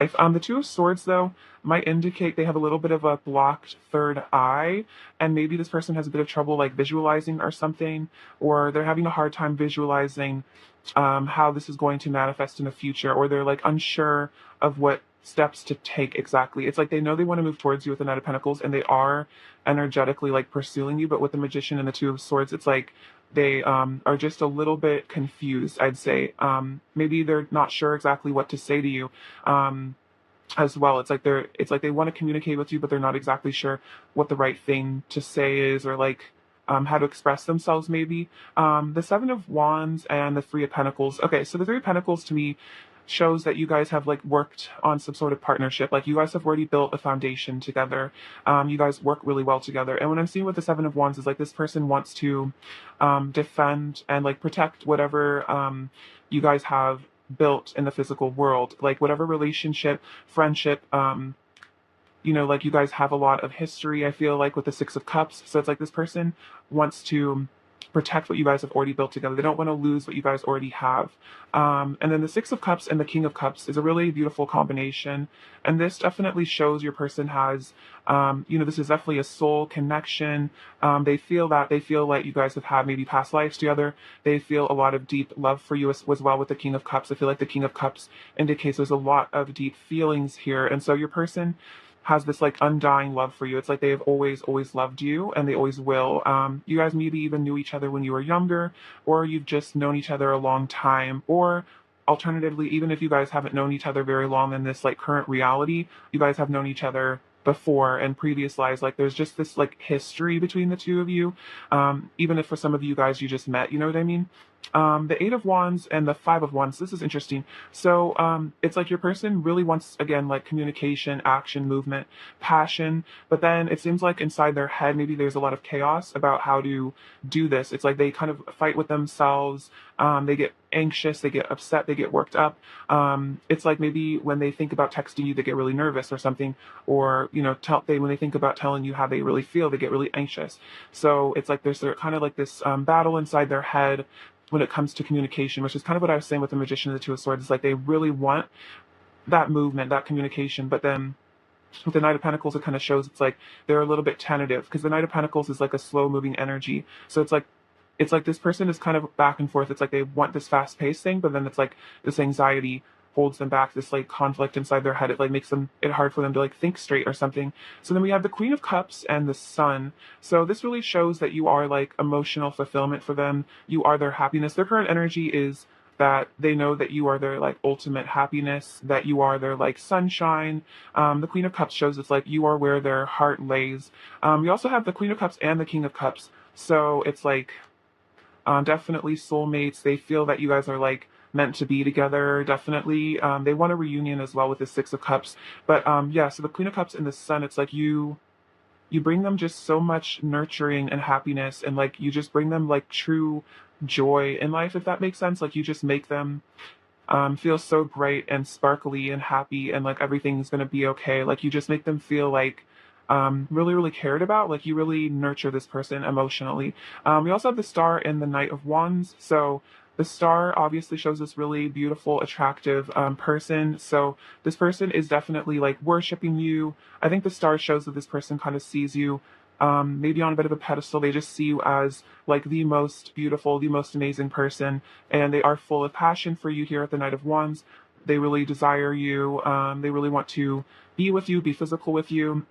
If the Two of Swords, though, might indicate they have a little bit of a blocked third eye, and maybe this person has a bit of trouble like visualizing or something, or they're having a hard time visualizing how this is going to manifest in the future, or they're like unsure of what steps to take exactly. It's like they know they want to move towards you with the Knight of Pentacles, and they are energetically like pursuing you, but with the Magician and the Two of Swords, it's like they are just a little bit confused, I'd say. Maybe they're not sure exactly what to say to you. As well, it's like they want to communicate with you, but they're not exactly sure what the right thing to say is, or like how to express themselves maybe. The Seven of Wands and the Three of Pentacles. Okay, so the Three of Pentacles to me shows that you guys have like worked on some sort of partnership. Like you guys have already built a foundation together. You guys work really well together. And what I'm seeing with the Seven of Wands is like this person wants to defend and like protect whatever you guys have built in the physical world, like whatever relationship, friendship, like you guys have a lot of history, I feel like, with the Six of Cups. So it's like this person wants to protect what you guys have already built together. They don't want to lose what you guys already have. And then the Six of Cups and the King of Cups is a really beautiful combination. And this definitely shows your person has, this is definitely a soul connection. They feel like you guys have had maybe past lives together. They feel a lot of deep love for you as well with the King of Cups. I feel like the King of Cups indicates there's a lot of deep feelings here. And so your person has this like undying love for you. It's like they have always loved you, and they always will. You guys maybe even knew each other when you were younger, or you've just known each other a long time, or alternatively, even if you guys haven't known each other very long in this like current reality, you guys have known each other before and previous lives. Like there's just this like history between the two of you. Even if for some of you guys you just met, you know what I mean? The Eight of Wands and the Five of Wands, this is interesting. So it's like your person really wants, again, like communication, action, movement, passion, but then it seems like inside their head maybe there's a lot of chaos about how to do this. It's like they kind of fight with themselves. They get anxious, they get upset, they get worked up. It's like maybe when they think about texting you, they get really nervous or something, or when they think about telling you how they really feel, they get really anxious. So it's like there's kind of like this battle inside their head when it comes to communication, which is kind of what I was saying with the Magician and the Two of Swords. It's like they really want that movement, that communication, but then with the Knight of Pentacles, it kind of shows it's like they're a little bit tentative, because the Knight of Pentacles is like a slow moving energy. So it's like this person is kind of back and forth. It's like they want this fast paced thing, but then it's like this anxiety holds them back, this like conflict inside their head. It like makes it hard for them to like think straight or something. So then we have the Queen of Cups and the Sun. So this really shows that you are like emotional fulfillment for them. You are their happiness. Their current energy is that they know that you are their like ultimate happiness, that you are their like sunshine. The Queen of Cups shows it's like you are where their heart lays. You also have the Queen of Cups and the King of Cups. So it's like definitely soulmates. They feel that you guys are like meant to be together. Definitely, they want a reunion as well with the Six of Cups. But yeah, so the Queen of Cups and the Sun, it's like you bring them just so much nurturing and happiness, and like you just bring them like true joy in life, if that makes sense. Like you just make them feel so bright and sparkly and happy, and like everything's gonna be okay. Like you just make them feel like really cared about. Like you really nurture this person emotionally. We also have the Star and the Knight of Wands. So the Star obviously shows this really beautiful, attractive person. So this person is definitely like worshiping you. I think the Star shows that this person kind of sees you maybe on a bit of a pedestal. They just see you as like the most beautiful, the most amazing person, and they are full of passion for you here at the Knight of Wands. They really desire you. They really want to be with you, be physical with you.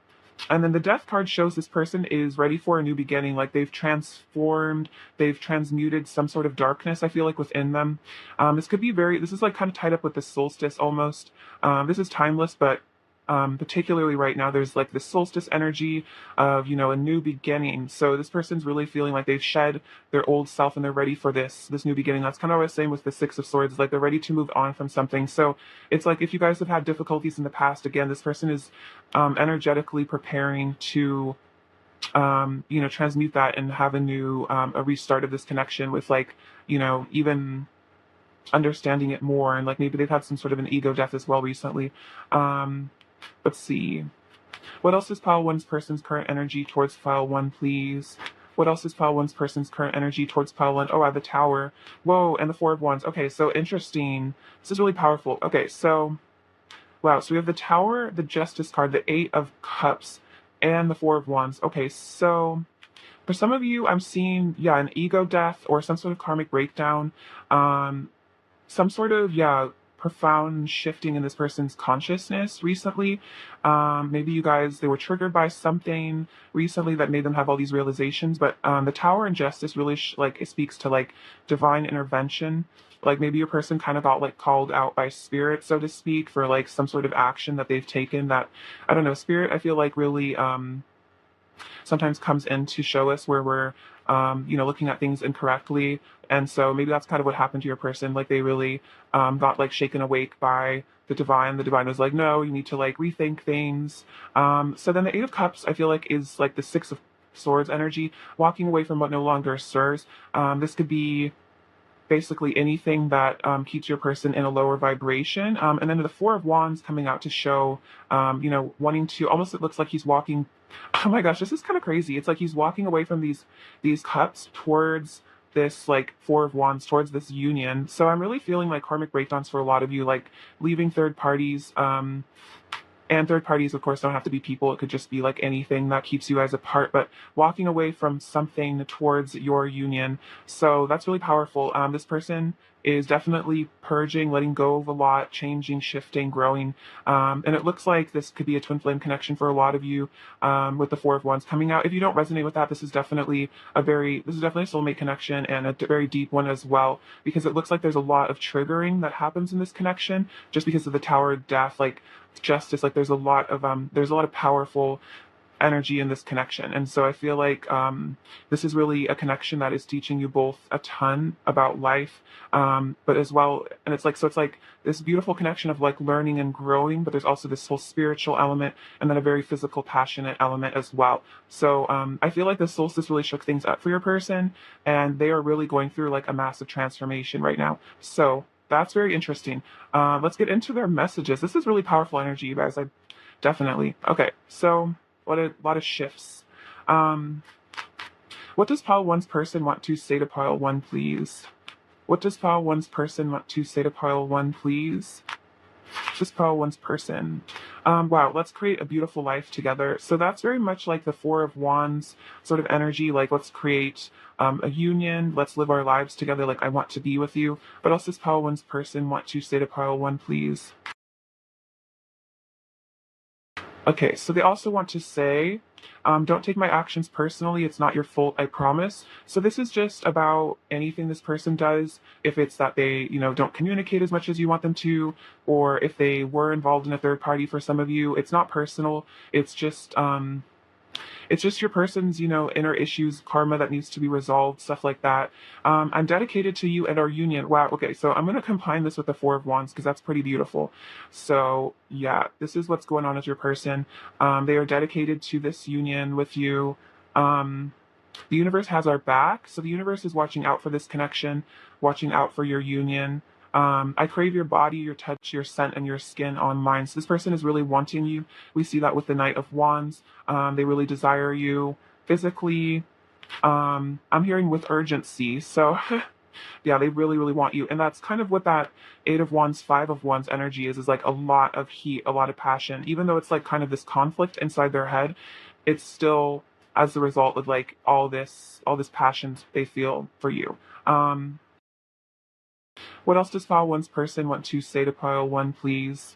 And then the Death card shows this person is ready for a new beginning. Like they've transformed, they've transmuted some sort of darkness, I feel like, within them. This is like kind of tied up with the solstice almost. This is timeless, but particularly right now, there's like this solstice energy of, a new beginning. So this person's really feeling like they've shed their old self and they're ready for this new beginning. That's kind of what I was saying with the Six of Swords, like they're ready to move on from something. So it's like if you guys have had difficulties in the past, again, this person is energetically preparing to transmute that and have a restart of this connection with like, even understanding it more. And like maybe they've had some sort of an ego death as well recently. Let's see. What else is pile one's person's current energy towards pile one, please? What else is pile one's person's current energy towards pile one? Oh, I have the Tower. Whoa, and the Four of Wands. Okay, so interesting. This is really powerful. Okay, so Wow, so we have the Tower, the Justice card, the Eight of Cups, and the Four of Wands. Okay, so for some of you, I'm seeing, yeah, an ego death or some sort of karmic breakdown. Um, some sort of, yeah, profound shifting in this person's consciousness recently. Maybe you guys, they were triggered by something recently that made them have all these realizations. But the Tower and Justice really like, it speaks to like divine intervention. Like maybe your person kind of got like called out by spirit, so to speak, for like some sort of action that they've taken that, I don't know, spirit, I feel like really sometimes comes in to show us where we're looking at things incorrectly. And so maybe that's kind of what happened to your person. Like they really got like shaken awake by the divine. The divine was like, no, you need to like rethink things. So then the Eight of Cups, I feel like, is like the Six of Swords energy, walking away from what no longer serves. This could be basically anything that keeps your person in a lower vibration. And then the Four of Wands coming out to show, wanting to almost, it looks like he's walking. Oh my gosh, this is kind of crazy. It's like he's walking away from these cups towards this like Four of Wands, towards this union. So I'm really feeling like karmic breakdowns for a lot of you, like leaving third parties. And third parties, of course, don't have to be people. It could just be like anything that keeps you guys apart, but walking away from something towards your union. So that's really powerful. This person is definitely purging, letting go of a lot, changing, shifting, growing. And it looks like this could be a twin flame connection for a lot of you with the Four of Wands coming out. If you don't resonate with that, this is definitely this is definitely a soulmate connection and a very deep one as well, because it looks like there's a lot of triggering that happens in this connection just because of the Tower of Death, like justice. Like there's a lot of powerful energy in this connection. And so I feel like this is really a connection that is teaching you both a ton about life, but as well, and it's like this beautiful connection of like learning and growing, but there's also this whole spiritual element and then a very physical, passionate element as well. So I feel like the solstice really shook things up for your person, and they are really going through like a massive transformation right now. So that's very interesting. Let's get into their messages. This is really powerful energy, you guys. I definitely. Okay, so what a lot of shifts. What does pile one's person want to say to pile one, please? What does pile one's person want to say to pile one, please? Just pile one's person. Wow, let's create a beautiful life together. So that's very much like the Four of Wands sort of energy. Like, let's create a union. Let's live our lives together. Like, I want to be with you. But also, does pile one's person want to say to pile one, please? Okay, so they also want to say, don't take my actions personally. It's not your fault, I promise. So this is just about anything this person does. If it's that they, don't communicate as much as you want them to, or if they were involved in a third party for some of you, it's not personal. It's just your person's, inner issues, karma that needs to be resolved, stuff like that. I'm dedicated to you and our union. Wow. Okay. So I'm going to combine this with the Four of Wands because that's pretty beautiful. So yeah, this is what's going on with your person. They are dedicated to this union with you. The universe has our back. So the universe is watching out for this connection, watching out for your union. I crave your body, your touch, your scent, and your skin on mine. So this person is really wanting you. We see that with the Knight of Wands. They really desire you physically. I'm hearing with urgency. So yeah, they really, really want you. And that's kind of what that Eight of Wands, Five of Wands energy is like a lot of heat, a lot of passion. Even though it's like kind of this conflict inside their head, it's still as a result of like all this passion they feel for you. What else does pile one's person want to say to pile one, please?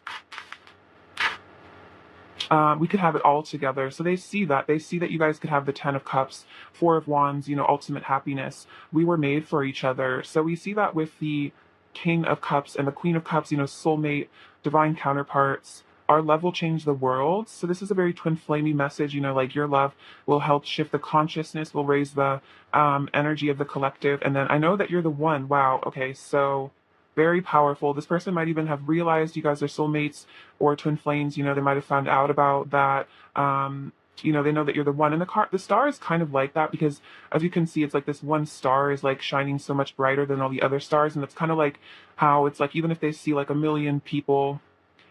We could have it all together. So they see that. They see that you guys could have the Ten of Cups, Four of Wands, ultimate happiness. We were made for each other. So we see that with the King of Cups and the Queen of Cups, soulmate, divine counterparts. Our love will change the world. So this is a very twin flamey message, like your love will help shift the consciousness, will raise the energy of the collective. And then I know that you're the one. Wow. Okay. So very powerful. This person might even have realized you guys are soulmates or twin flames. They might have found out about that. They know that you're the one. And the star is kind of like that because, as you can see, it's like this one star is like shining so much brighter than all the other stars, and it's kind of like how it's like even if they see like a million people,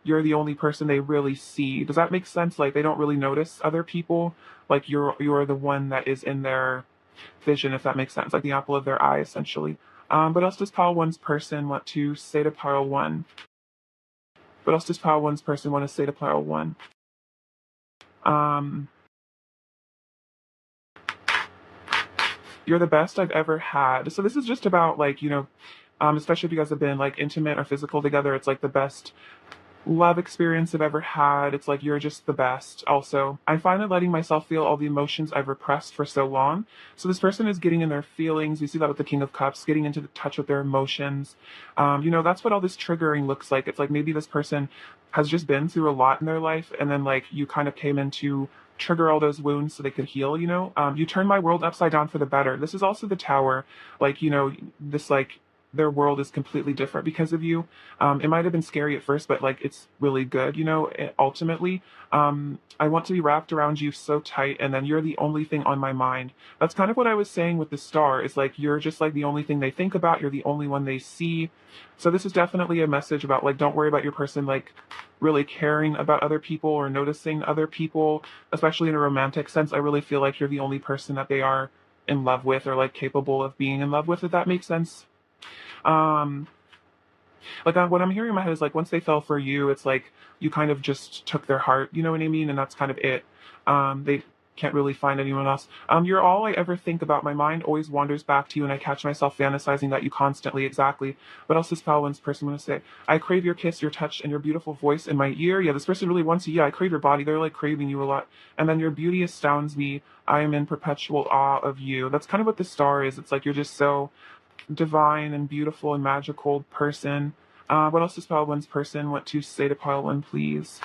you're the only person they really see. Does that make sense? Like they don't really notice other people. Like you're the one that is in their vision, if that makes sense. Like the apple of their eye, essentially. What else does pile one's person want to say to pile one? What else does pile one's person want to say to pile one? Um, you're the best I've ever had. So this is just about like, especially if you guys have been like intimate or physical together, it's like the best love experience I've ever had. It's like you're just the best. Also, I'm finally letting myself feel all the emotions I've repressed for so long. So this person is getting in their feelings. We see that with the King of Cups, getting into the touch with their emotions. That's what all this triggering looks like. It's like maybe this person has just been through a lot in their life, and then like you kind of came in to trigger all those wounds so they could heal. You turn my world upside down for the better. This is also the Tower. Like this like their world is completely different because of you. It might have been scary at first, but like it's really good, ultimately. I want to be wrapped around you so tight, and then you're the only thing on my mind. That's kind of what I was saying with the star, is like you're just like the only thing they think about, you're the only one they see. So this is definitely a message about like don't worry about your person like really caring about other people or noticing other people, especially in a romantic sense. I really feel like you're the only person that they are in love with or like capable of being in love with, if that makes sense. Um, what I'm hearing in my head is like once they fell for you, it's like you kind of just took their heart, you know what I mean? And that's kind of it. They can't really find anyone else. You're all I ever think about. My mind always wanders back to you, and I catch myself fantasizing that you constantly. Exactly. What else does Palwin's person want to say? I crave your kiss, your touch, and your beautiful voice in my ear. Yeah, this person really wants you. Yeah, I crave your body. They're like craving you a lot. And then your beauty astounds me. I am in perpetual awe of you. That's kind of what the star is. It's like you're just so divine and beautiful and magical person. What else does pile one's person want to say to pile one, please?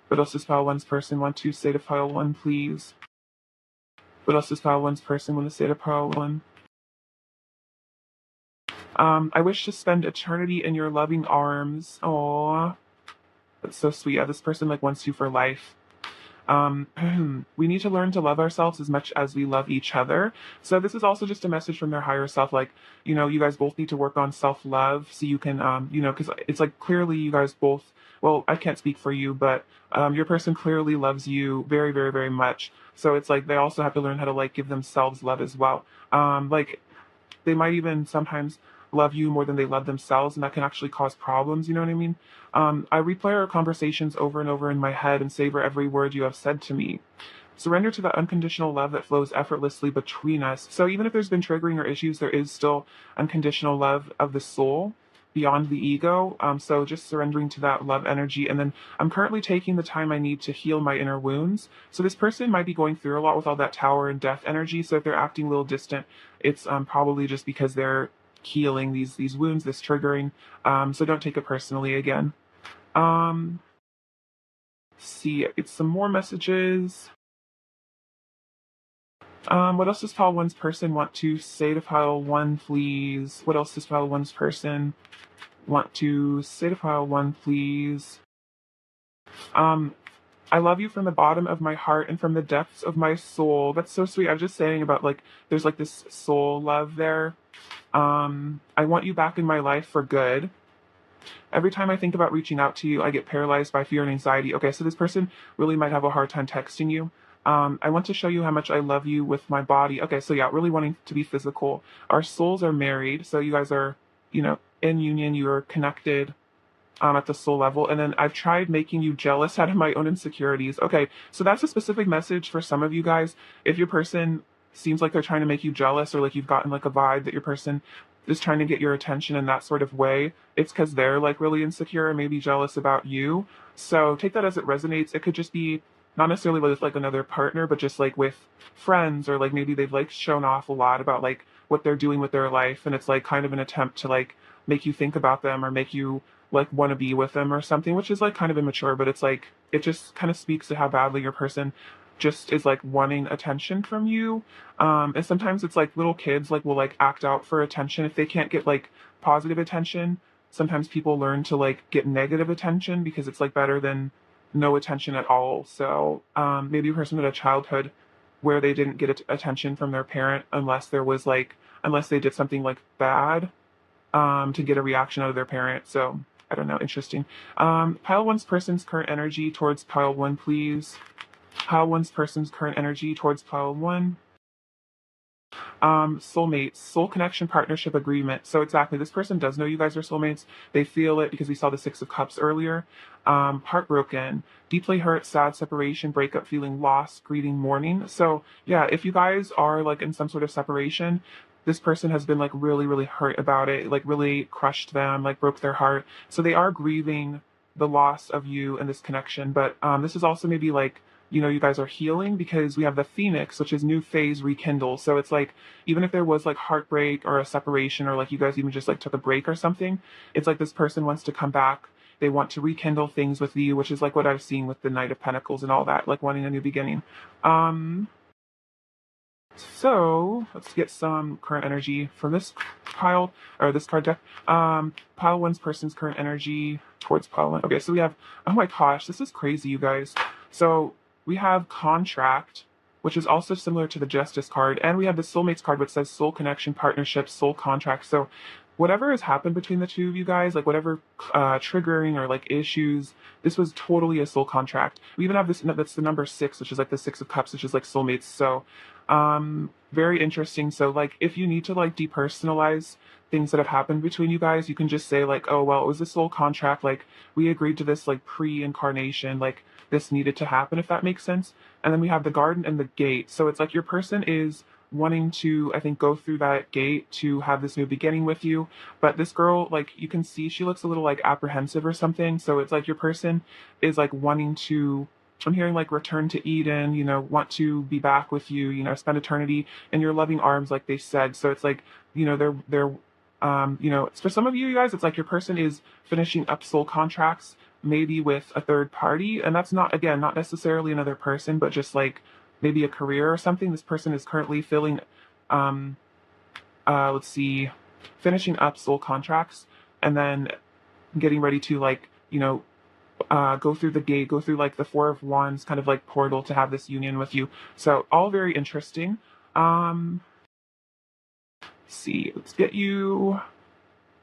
What else does pile one's person want to say to pile one, please? What else does pile one's person want to say to pile one? I wish to spend eternity in your loving arms. Aww, that's so sweet. Yeah, this person like wants you for life. We need to learn to love ourselves as much as we love each other. So this is also just a message from their higher self. Like, you guys both need to work on self-love so you can, because it's like clearly you guys both, well, I can't speak for you, but your person clearly loves you very, very, very much. So it's like they also have to learn how to like give themselves love as well. Like they might even sometimes love you more than they love themselves, and that can actually cause problems. You know what I mean? I replay our conversations over and over in my head and savor every word you have said to me. Surrender to that unconditional love that flows effortlessly between us. So even if there's been triggering or issues, there is still unconditional love of the soul beyond the ego. So just surrendering to that love energy. And then I'm currently taking the time I need to heal my inner wounds. So this person might be going through a lot with all that tower and death energy. So if they're acting a little distant, it's probably just because they're healing these wounds, this triggering. So don't take it personally again. Um, see, it's some more messages. What else does pile one's person want to say to pile one, please? What else does pile one's person want to say to pile one, please? Um, I love you from the bottom of my heart and from the depths of my soul. That's so sweet. I was just saying about like there's like this soul love there. I want you back in my life for good. Every time I think about reaching out to you, I get paralyzed by fear and anxiety. Okay, so this person really might have a hard time texting you. I want to show you how much I love you with my body. Okay, so yeah, really wanting to be physical. Our souls are married, so you guys are, in union, you are connected at the soul level. And then I've tried making you jealous out of my own insecurities. Okay, so that's a specific message for some of you guys. If your person seems like they're trying to make you jealous, or like you've gotten like a vibe that your person is trying to get your attention in that sort of way, it's because they're like really insecure and maybe jealous about you. So take that as it resonates. It could just be not necessarily with like another partner, but just like with friends, or like maybe they've like shown off a lot about like what they're doing with their life, and it's like kind of an attempt to like make you think about them or make you like want to be with them or something, which is like kind of immature, but it's like it just kind of speaks to how badly your person just is like wanting attention from you. And sometimes it's like little kids like will like act out for attention if they can't get like positive attention. Sometimes people learn to like get negative attention because it's like better than no attention at all. So maybe a person had a childhood where they didn't get attention from their parent unless they did something like bad to get a reaction out of their parent. So I don't know, interesting. Pile one's person's current energy towards pile one, please. Pile one's person's current energy towards pile one. Soulmates, soul connection, partnership, agreement. So exactly, this person does know you guys are soulmates. They feel it because we saw the Six of Cups earlier. Heartbroken, deeply hurt, sad, separation, breakup, feeling lost, grieving, mourning. So yeah, if you guys are like in some sort of separation, this person has been like really, really hurt about it, like really crushed them, like broke their heart. So they are grieving the loss of you and this connection. But this is also maybe like, you guys are healing because we have the Phoenix, which is new phase, rekindle. So it's like, even if there was like heartbreak or a separation, or like you guys even just like took a break or something, it's like this person wants to come back. They want to rekindle things with you, which is like what I've seen with the Knight of Pentacles and all that, like wanting a new beginning. Um, so let's get some current energy from this pile, or this card deck. Pile one's person's current energy towards pile one. Okay, so we have, oh my gosh, this is crazy, you guys. So we have contract, which is also similar to the justice card, and we have the soulmates card, which says soul connection, partnership, soul contract. So whatever has happened between the two of you guys, like whatever triggering or like issues, this was totally a soul contract. We even have this, that's the number 6, which is like the Six of Cups, which is like soulmates. So very interesting. So like if you need to like depersonalize things that have happened between you guys, you can just say like, oh well, it was a soul contract, like we agreed to this like pre-incarnation, like this needed to happen, if that makes sense. And then we have the garden and the gate. So it's like your person is wanting to, I think, go through that gate to have this new beginning with you. But this girl, like you can see, she looks a little like apprehensive or something. So it's like your person is like wanting to, I'm hearing like return to Eden, want to be back with you, spend eternity in your loving arms, like they said. So it's like, they're for some of you guys, it's like your person is finishing up soul contracts, maybe with a third party. And that's not, again, not necessarily another person, but just like maybe a career or something. This person is currently filling, let's see, finishing up soul contracts and then getting ready to like, go through the gate, go through like the Four of Wands kind of like portal to have this union with you. So all very interesting. Let's see, let's get you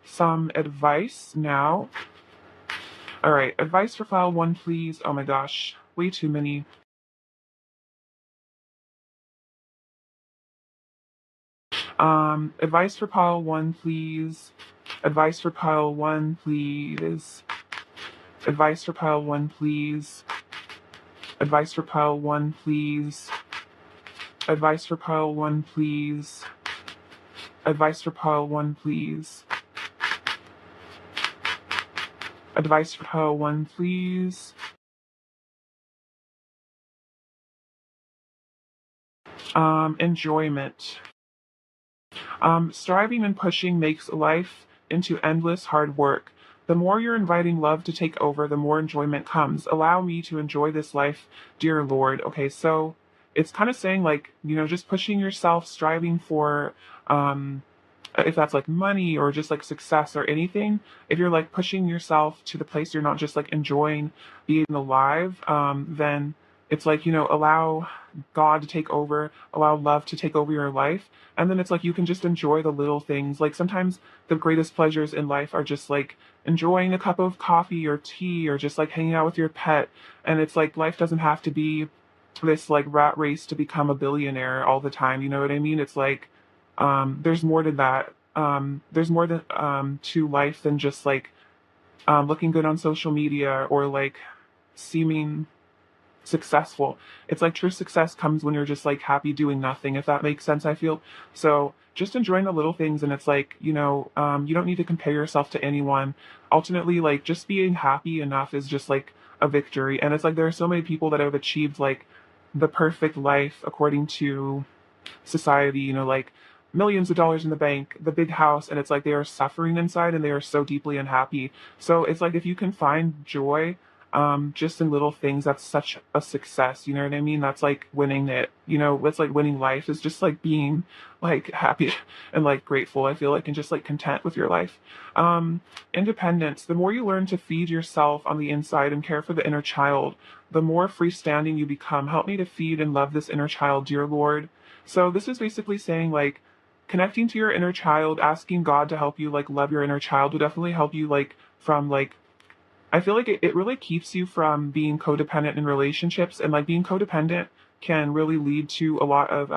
some advice now. All right, advice for file one, please. Oh my gosh, way too many. Advice for pile one, please. Advice for pile one, please. Advice for pile one, please. Advice for pile one, please. Advice for pile one, please. Advice for pile one, please. Advice for pile one, please. Enjoyment. Striving and pushing makes life into endless hard work. The more you're inviting love to take over, the more enjoyment comes. Allow me to enjoy this life, dear Lord. Okay, so it's kind of saying like, just pushing yourself, striving for, if that's like money or just like success or anything, if you're like pushing yourself to the place you're not just like enjoying being alive, then it's like, allow God to take over, allow love to take over your life. And then it's like you can just enjoy the little things. Like sometimes the greatest pleasures in life are just like enjoying a cup of coffee or tea or just like hanging out with your pet. And it's like life doesn't have to be this like rat race to become a billionaire all the time. You know what I mean? It's like there's more to that. There's more to life than just like looking good on social media or like seeming successful. It's like true success comes when you're just like happy doing nothing, if that makes sense, I feel. So just enjoying the little things, and it's like, you don't need to compare yourself to anyone. Ultimately, like just being happy enough is just like a victory. And it's like there are so many people that have achieved like the perfect life according to society, like millions of dollars in the bank, the big house, and it's like they are suffering inside and they are so deeply unhappy. So it's like if you can find joy just in little things, that's such a success. You know what I mean? That's like winning it. It's like winning life is just like being like happy and like grateful, I feel like, and just like content with your life. Independence. The more you learn to feed yourself on the inside and care for the inner child, the more freestanding you become. Help me to feed and love this inner child, dear Lord. So this is basically saying like connecting to your inner child, asking God to help you like love your inner child would definitely help you like from like, I feel like it really keeps you from being codependent in relationships, and like being codependent can really lead to a lot of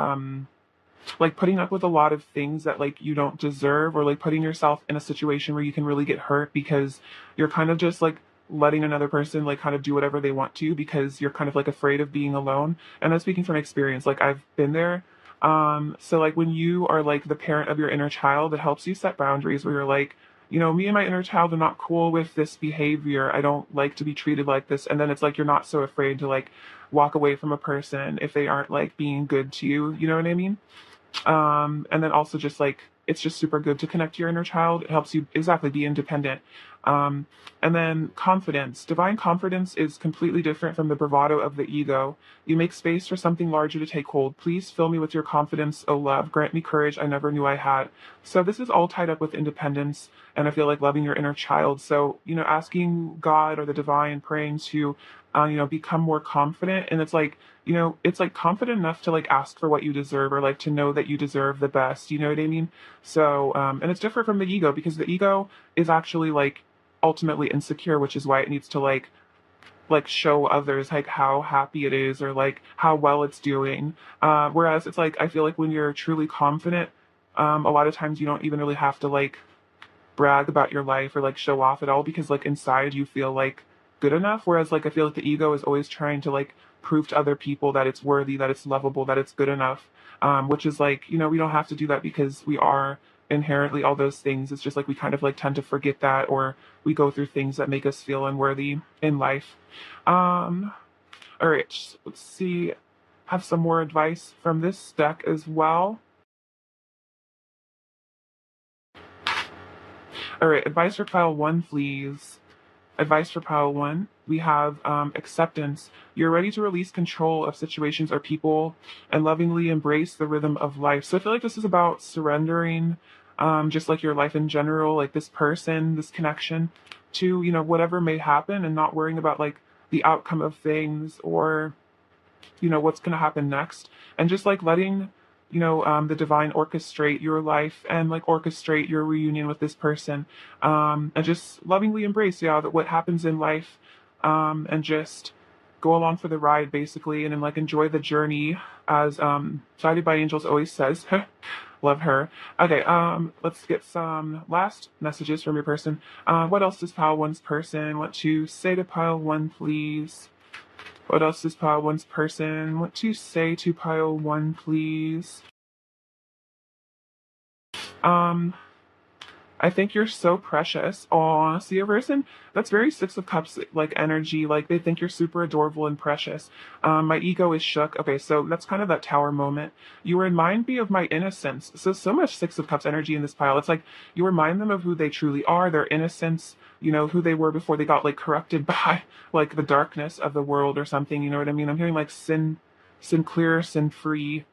like putting up with a lot of things that like you don't deserve, or like putting yourself in a situation where you can really get hurt because you're kind of just like letting another person like kind of do whatever they want to because you're kind of like afraid of being alone. And I'm speaking from experience, like I've been there. So like when you are like the parent of your inner child, it helps you set boundaries where you're like, me and my inner child are not cool with this behavior. I don't like to be treated like this. And then it's like you're not so afraid to like walk away from a person if they aren't like being good to you. You know what I mean? And then also just like it's just super good to connect to your inner child. It helps you exactly be independent. Um, and then confidence. Divine confidence is completely different from the bravado of the ego. You make space for something larger to take hold. Please fill me with your confidence, O love. Grant me courage I never knew I had. So this is all tied up with independence, and I feel like loving your inner child. So, asking God or the divine, praying to, become more confident. And it's like confident enough to like ask for what you deserve, or like to know that you deserve the best. You know what I mean? So, and it's different from the ego because the ego is actually like ultimately insecure, which is why it needs to like show others like how happy it is or like how well it's doing. Whereas it's like I feel like when you're truly confident, a lot of times you don't even really have to like brag about your life or like show off at all because like inside you feel like good enough. Whereas like I feel like the ego is always trying to like prove to other people that it's worthy, that it's lovable, that it's good enough. Which is like, we don't have to do that because we are inherently all those things. It's just like we kind of like tend to forget that, or we go through things that make us feel unworthy in life. Um, all right, let's see. Have some more advice from this deck as well. All right, advice for pile one, please. Advice for pile one. We have acceptance. You're ready to release control of situations or people and lovingly embrace the rhythm of life. So I feel like this is about surrendering, just like your life in general, like this person, this connection to, whatever may happen, and not worrying about like the outcome of things, or what's going to happen next, and just like letting the divine orchestrate your life and like orchestrate your reunion with this person, and just lovingly embrace that what happens in life, and just go along for the ride basically, and then like enjoy the journey as guided by angels always says. Love her. Okay, let's get some last messages from your person. What else does pile one's person want to say to pile one, please? What else does pile one's person want to say to pile one, please? Um, I think you're so precious. Aw, see a person? That's very Six of Cups like energy. Like they think you're super adorable and precious. My ego is shook. Okay, so that's kind of that tower moment. You remind me of my innocence. So much Six of Cups energy in this pile. It's like you remind them of who they truly are, their innocence, who they were before they got like corrupted by like the darkness of the world or something. You know what I mean? I'm hearing like sin clear, sin free,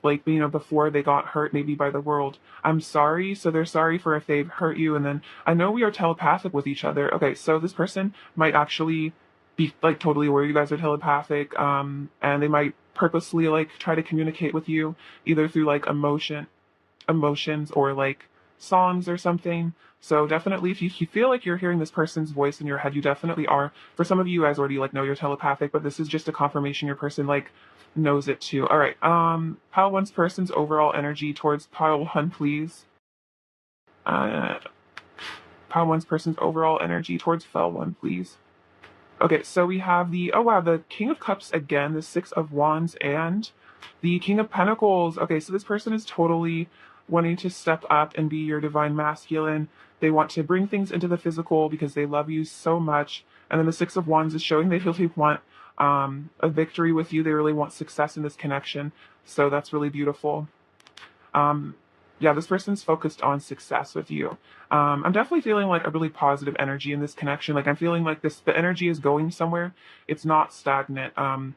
like, before they got hurt maybe by the world. I'm sorry. So they're sorry for if they've hurt you. And then I know we are telepathic with each other. Okay, so this person might actually be like totally aware you guys are telepathic. And they might purposely like try to communicate with you either through like emotions or like songs or something. So definitely, if you feel like you're hearing this person's voice in your head, you definitely are. For some of you guys already like know you're telepathic, but this is just a confirmation your person like knows it too. All right. Pile one's person's overall energy towards pile one, please. Uh, Pile one's person's overall energy towards pile one, please. Okay, so we have the King of Cups again, the Six of Wands, and the King of Pentacles. Okay, so this person is totally wanting to step up and be your divine masculine. They want to bring things into the physical because they love you so much. And then the Six of Wands is showing they really want a victory with you. They really want success in this connection. So that's really beautiful. Um, yeah, this person's focused on success with you. I'm definitely feeling like a really positive energy in this connection. Like I'm feeling like the energy is going somewhere. It's not stagnant. I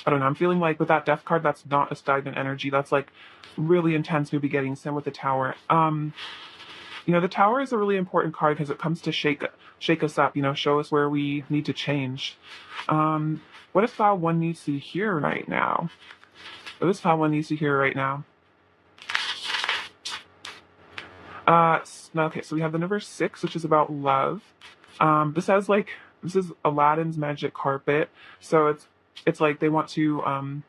don't know. I'm feeling like with that death card, that's not a stagnant energy. That's like really intense, maybe getting some with the tower. The tower is a really important card because it comes to shake us up, show us where we need to change. What if file one needs to hear right now? What does file one needs to hear right now? Okay, so we have the number 6, which is about love. This is Aladdin's magic carpet. So it's like they want to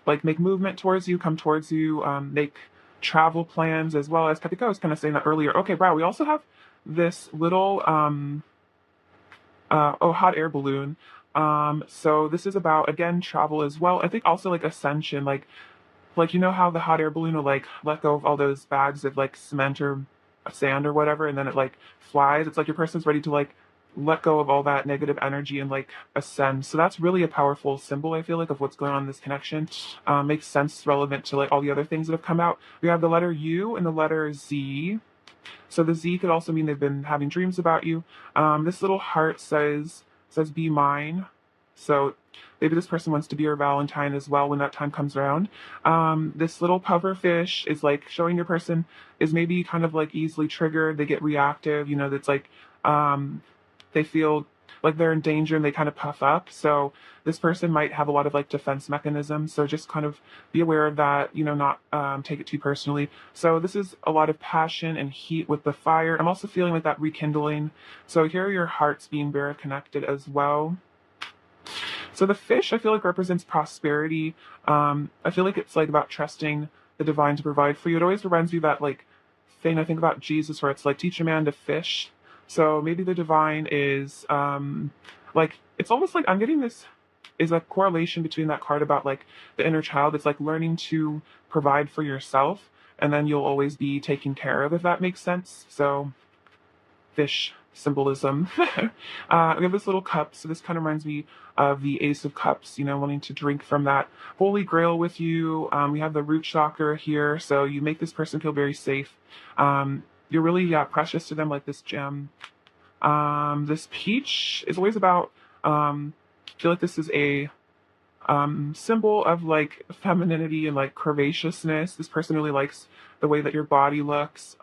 like make movement towards you, come towards you, make travel plans, as well as, I think I was kind of saying that earlier. Okay, wow, we also have this little hot air balloon. So this is about, again, travel as well. I think also like ascension, like you know how the hot air balloon will like let go of all those bags of like cement or sand or whatever, and then it like flies. It's like your person's ready to like let go of all that negative energy and like ascend. So that's really a powerful symbol, I feel like, of what's going on in this connection. Makes sense, relevant to like all the other things that have come out. We have the letter U and the letter Z. So the Z could also mean they've been having dreams about you. This little heart says be mine. So maybe this person wants to be your Valentine as well when that time comes around. This little puffer fish is like showing your person is maybe kind of like easily triggered. They get reactive. You know, that's like they feel like they're in danger and they kind of puff up. So this person might have a lot of like defense mechanisms. So just kind of be aware of that, you know, not take it too personally. So this is a lot of passion and heat with the fire. I'm also feeling like that rekindling. So here are your hearts being very connected as well. So the fish, I feel like, represents prosperity. I feel like it's like about trusting the divine to provide for you. It always reminds me of that like thing I think about Jesus where it's like teach a man to fish. So maybe the divine is like it's almost like I'm getting this is a correlation between that card about like the inner child. It's like learning to provide for yourself and then you'll always be taken care of, if that makes sense. So fish symbolism. We have this little cup, so this kind of reminds me of the Ace of Cups, you know, wanting to drink from that Holy Grail with you. We have the root chakra here, so you make this person feel very safe. You're really, yeah, precious to them, like this gem. This peach is always about, I feel like this is a symbol of like femininity and like curvaceousness. This person really likes the way that your body looks.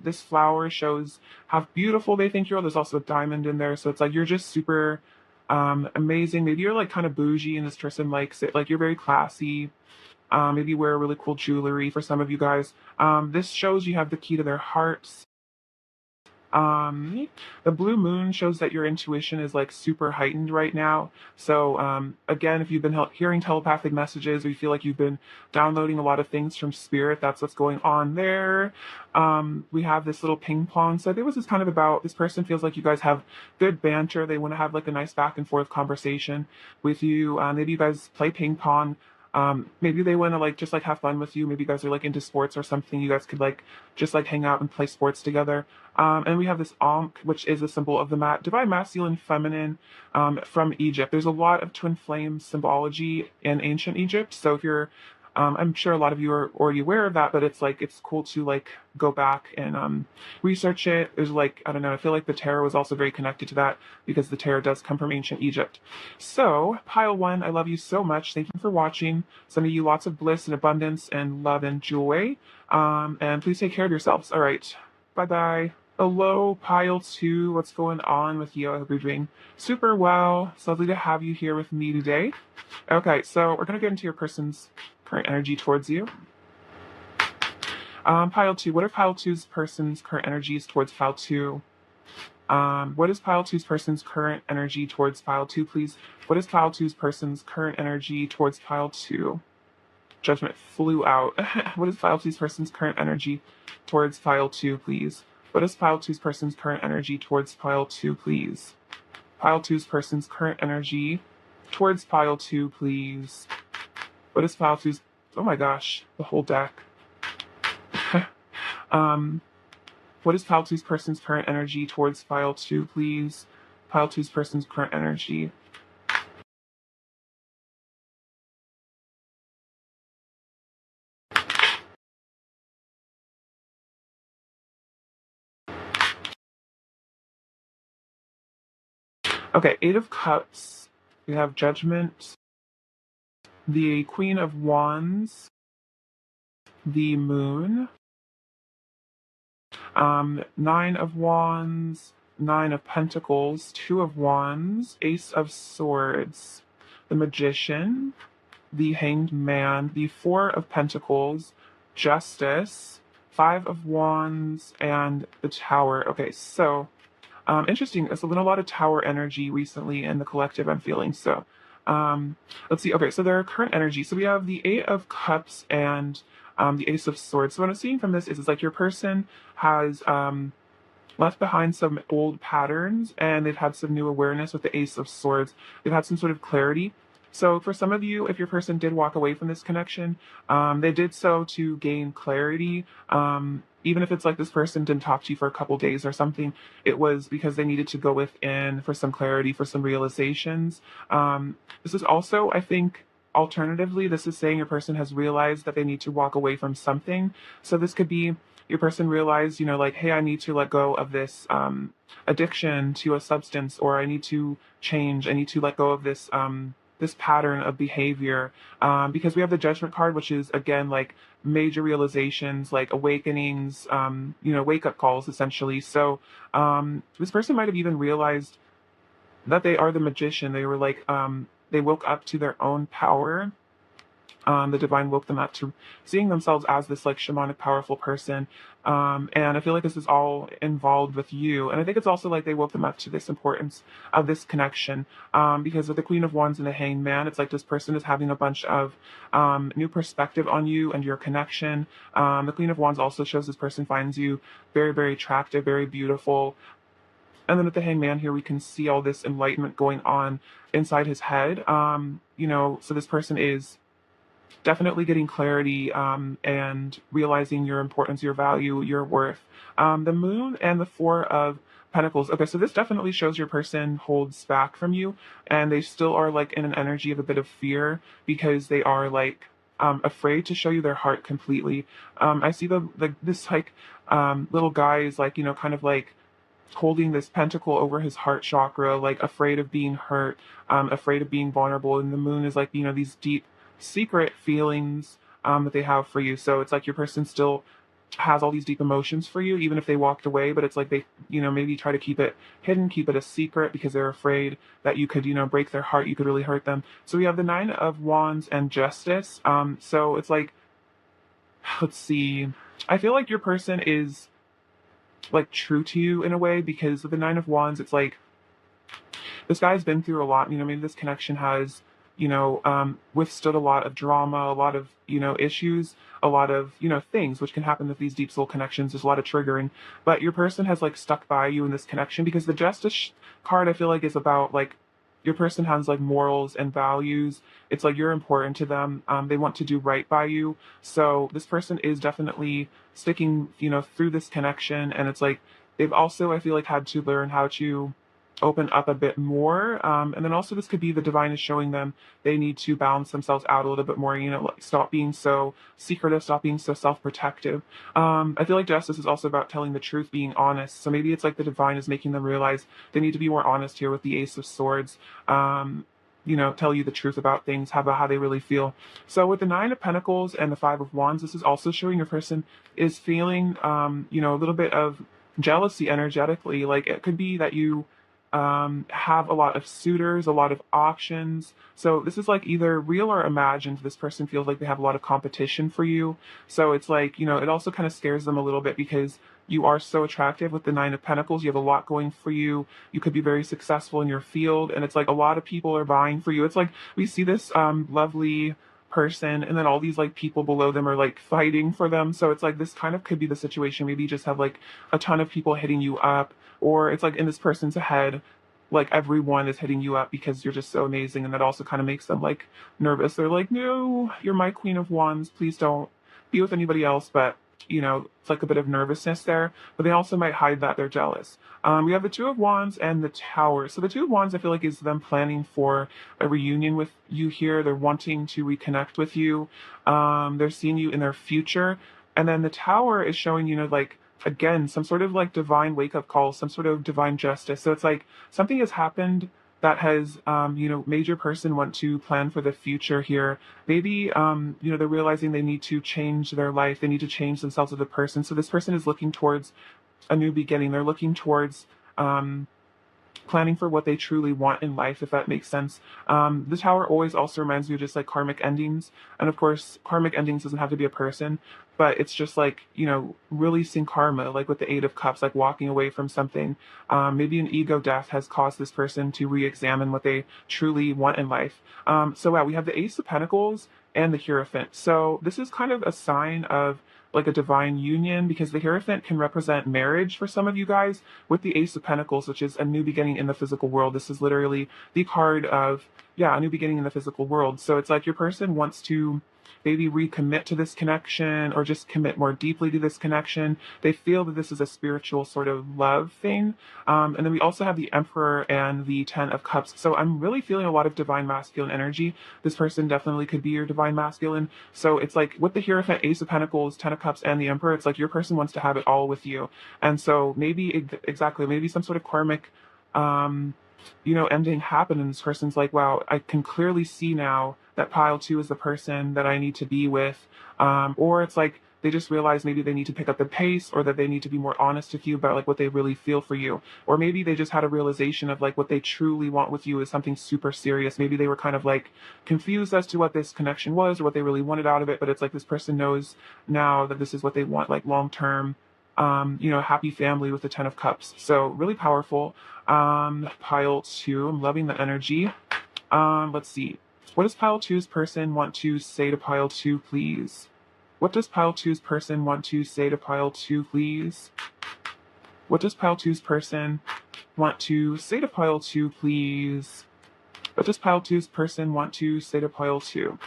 This flower shows how beautiful they think you are. There's also a diamond in there, so it's like you're just super amazing. Maybe you're like kind of bougie and this person likes it. Like you're very classy. Maybe you wear really cool jewelry for some of you guys. This shows you have the key to their hearts. The blue moon shows that your intuition is like super heightened right now. So, again, if you've been hearing telepathic messages or you feel like you've been downloading a lot of things from spirit, that's what's going on there. We have this little ping pong. So I think this is kind of about this person feels like you guys have good banter. They want to have like a nice back and forth conversation with you. Maybe you guys play ping pong. Maybe they want to like just like have fun with you. Maybe you guys are like into sports or something. You guys could like just like hang out and play sports together. And we have this Ankh, which is a symbol of the divine masculine, feminine, from Egypt. There's a lot of twin flame symbology in ancient Egypt. So if you're, I'm sure a lot of you are already aware of that, but it's like it's cool to like go back and research it. There's like I don't know. I feel like the tarot was also very connected to that because the tarot does come from ancient Egypt. So pile one, I love you so much. Thank you for watching. Sending you lots of bliss and abundance and love and joy. And please take care of yourselves. All right. Bye bye. Hello, pile two. What's going on with you? I hope you're doing super well. It's lovely to have you here with me today. Okay, so we're going to get into your person's current energy towards you. Pile two. What are pile two's person's current energies towards pile two? What is pile two's person's current energy towards pile two, please? What is pile two's person's current energy towards pile two? Judgment flew out. What is pile two's person's current energy towards pile two, please? What is pile two's person's current energy towards pile two, please? Pile two's person's current energy towards pile two, please. What is pile two's? Oh my gosh, the whole deck. What is pile two's person's current energy towards pile two, please? Pile two's person's current energy. Okay, Eight of Cups. We have Judgment. The Queen of Wands. The Moon. Nine of Wands. Nine of Pentacles. Two of Wands. Ace of Swords. The Magician. The Hanged Man. The Four of Pentacles. Justice. Five of Wands. And the Tower. Okay, so interesting. There's been a lot of tower energy recently in the collective, I'm feeling. So let's see. Okay, so there are current energy. So we have the Eight of Cups and the Ace of Swords. So what I'm seeing from this is it's like your person has left behind some old patterns and they've had some new awareness with the Ace of Swords. They've had some sort of clarity. So for some of you, if your person did walk away from this connection, they did so to gain clarity. Even if it's like this person didn't talk to you for a couple days or something, it was because they needed to go within for some clarity, for some realizations. This is also, I think, alternatively, this is saying your person has realized that they need to walk away from something. So this could be your person realized, like, hey, I need to let go of this addiction to a substance, or I need to change. I need to let go of this pattern of behavior, because we have the Judgment card, which is again like major realizations, like awakenings, wake up calls essentially. So this person might have even realized that they are the magician. They were like they woke up to their own power. The divine woke them up to seeing themselves as this like shamanic powerful person. And I feel like this is all involved with you. And I think it's also like they woke them up to this importance of this connection. Because with the Queen of Wands and the Hanged Man, it's like this person is having a bunch of new perspective on you and your connection. The Queen of Wands also shows this person finds you very, very attractive, very beautiful. And then with the Hanged Man here, we can see all this enlightenment going on inside his head. So this person is definitely getting clarity, and realizing your importance, your value, your worth. The Moon and the Four of Pentacles. Okay, so this definitely shows your person holds back from you, and they still are like in an energy of a bit of fear because they are like afraid to show you their heart completely. I see this like little guy is like kind of like holding this pentacle over his heart chakra, like afraid of being hurt, afraid of being vulnerable. And the Moon is like these deep secret feelings that they have for you. So it's like your person still has all these deep emotions for you, even if they walked away, but it's like they, maybe try to keep it hidden, keep it a secret because they're afraid that you could, break their heart, you could really hurt them. So we have the Nine of Wands and Justice. So it's like, let's see, I feel like your person is like true to you in a way, because with the Nine of Wands, it's like this guy's been through a lot. Maybe this connection has withstood a lot of drama, a lot of, issues, a lot of, things which can happen with these deep soul connections. There's a lot of triggering, but your person has like stuck by you in this connection because the Justice card, I feel like, is about like your person has like morals and values. It's like you're important to them. They want to do right by you. So this person is definitely sticking, through this connection. And it's like, they've also, I feel like, had to learn how to open up a bit more. And then also this could be the divine is showing them they need to balance themselves out a little bit more, like stop being so secretive, stop being so self-protective. I feel like Justice is also about telling the truth, being honest. So maybe it's like the divine is making them realize they need to be more honest here with the Ace of Swords. Tell you the truth about things, about how they really feel. So with the Nine of Pentacles and the Five of Wands, this is also showing your person is feeling, a little bit of jealousy energetically. Like it could be that you have a lot of suitors, a lot of options. So this is like either real or imagined. This person feels like they have a lot of competition for you. So it's like, it also kind of scares them a little bit because you are so attractive with the Nine of Pentacles. You have a lot going for you. You could be very successful in your field. And it's like a lot of people are vying for you. It's like we see this lovely person and then all these like people below them are like fighting for them. So it's like this kind of could be the situation. Maybe you just have like a ton of people hitting you up, or it's like in this person's head, like everyone is hitting you up because you're just so amazing. And that also kind of makes them like nervous. They're like, no, you're my Queen of Wands. Please don't be with anybody else. But it's like a bit of nervousness there, but they also might hide that they're jealous. We have the Two of Wands and the Tower. So the Two of Wands, I feel like, is them planning for a reunion with you here. They're wanting to reconnect with you. They're seeing you in their future. And then the Tower is showing, like, again, some sort of like divine wake-up call, some sort of divine justice. So it's like something has happened that has, made your person want to plan for the future here. Maybe, they're realizing they need to change their life. They need to change themselves as a person. So this person is looking towards a new beginning. They're looking towards, planning for what they truly want in life, if that makes sense. The Tower always also reminds me of just like karmic endings. And of course, karmic endings doesn't have to be a person, but it's just like, releasing karma, like with the Eight of Cups, like walking away from something. Maybe an ego death has caused this person to re-examine what they truly want in life. So wow, we have the Ace of Pentacles and the Hierophant. So this is kind of a sign of like a divine union, because the Hierophant can represent marriage for some of you guys, with the Ace of Pentacles, which is a new beginning in the physical world. This is literally the card of, yeah, a new beginning in the physical world. So it's like your person wants to maybe recommit to this connection, or just commit more deeply to this connection. They feel that this is a spiritual sort of love thing. And then we also have the Emperor and the Ten of Cups. So I'm really feeling a lot of divine masculine energy. This person definitely could be your divine masculine. So it's like with the Hierophant, Ace of Pentacles, Ten of Cups, and the Emperor, it's like your person wants to have it all with you. And so maybe, exactly, maybe some sort of karmic, ending happened, and this person's like, wow, I can clearly see now that pile two is the person that I need to be with. Or it's like they just realize maybe they need to pick up the pace, or that they need to be more honest with you about like what they really feel for you. Or maybe they just had a realization of like what they truly want with you is something super serious. Maybe they were kind of like confused as to what this connection was, or what they really wanted out of it. But it's like this person knows now that this is what they want, like long term, happy family with the Ten of Cups. So really powerful. Pile two, I'm loving the energy. Let's see. What does pile two's person want to say to pile two, please? What does pile two's person want to say to pile two, please? What does pile two's person want to say to pile two, please? What does pile two's person want to say to pile two?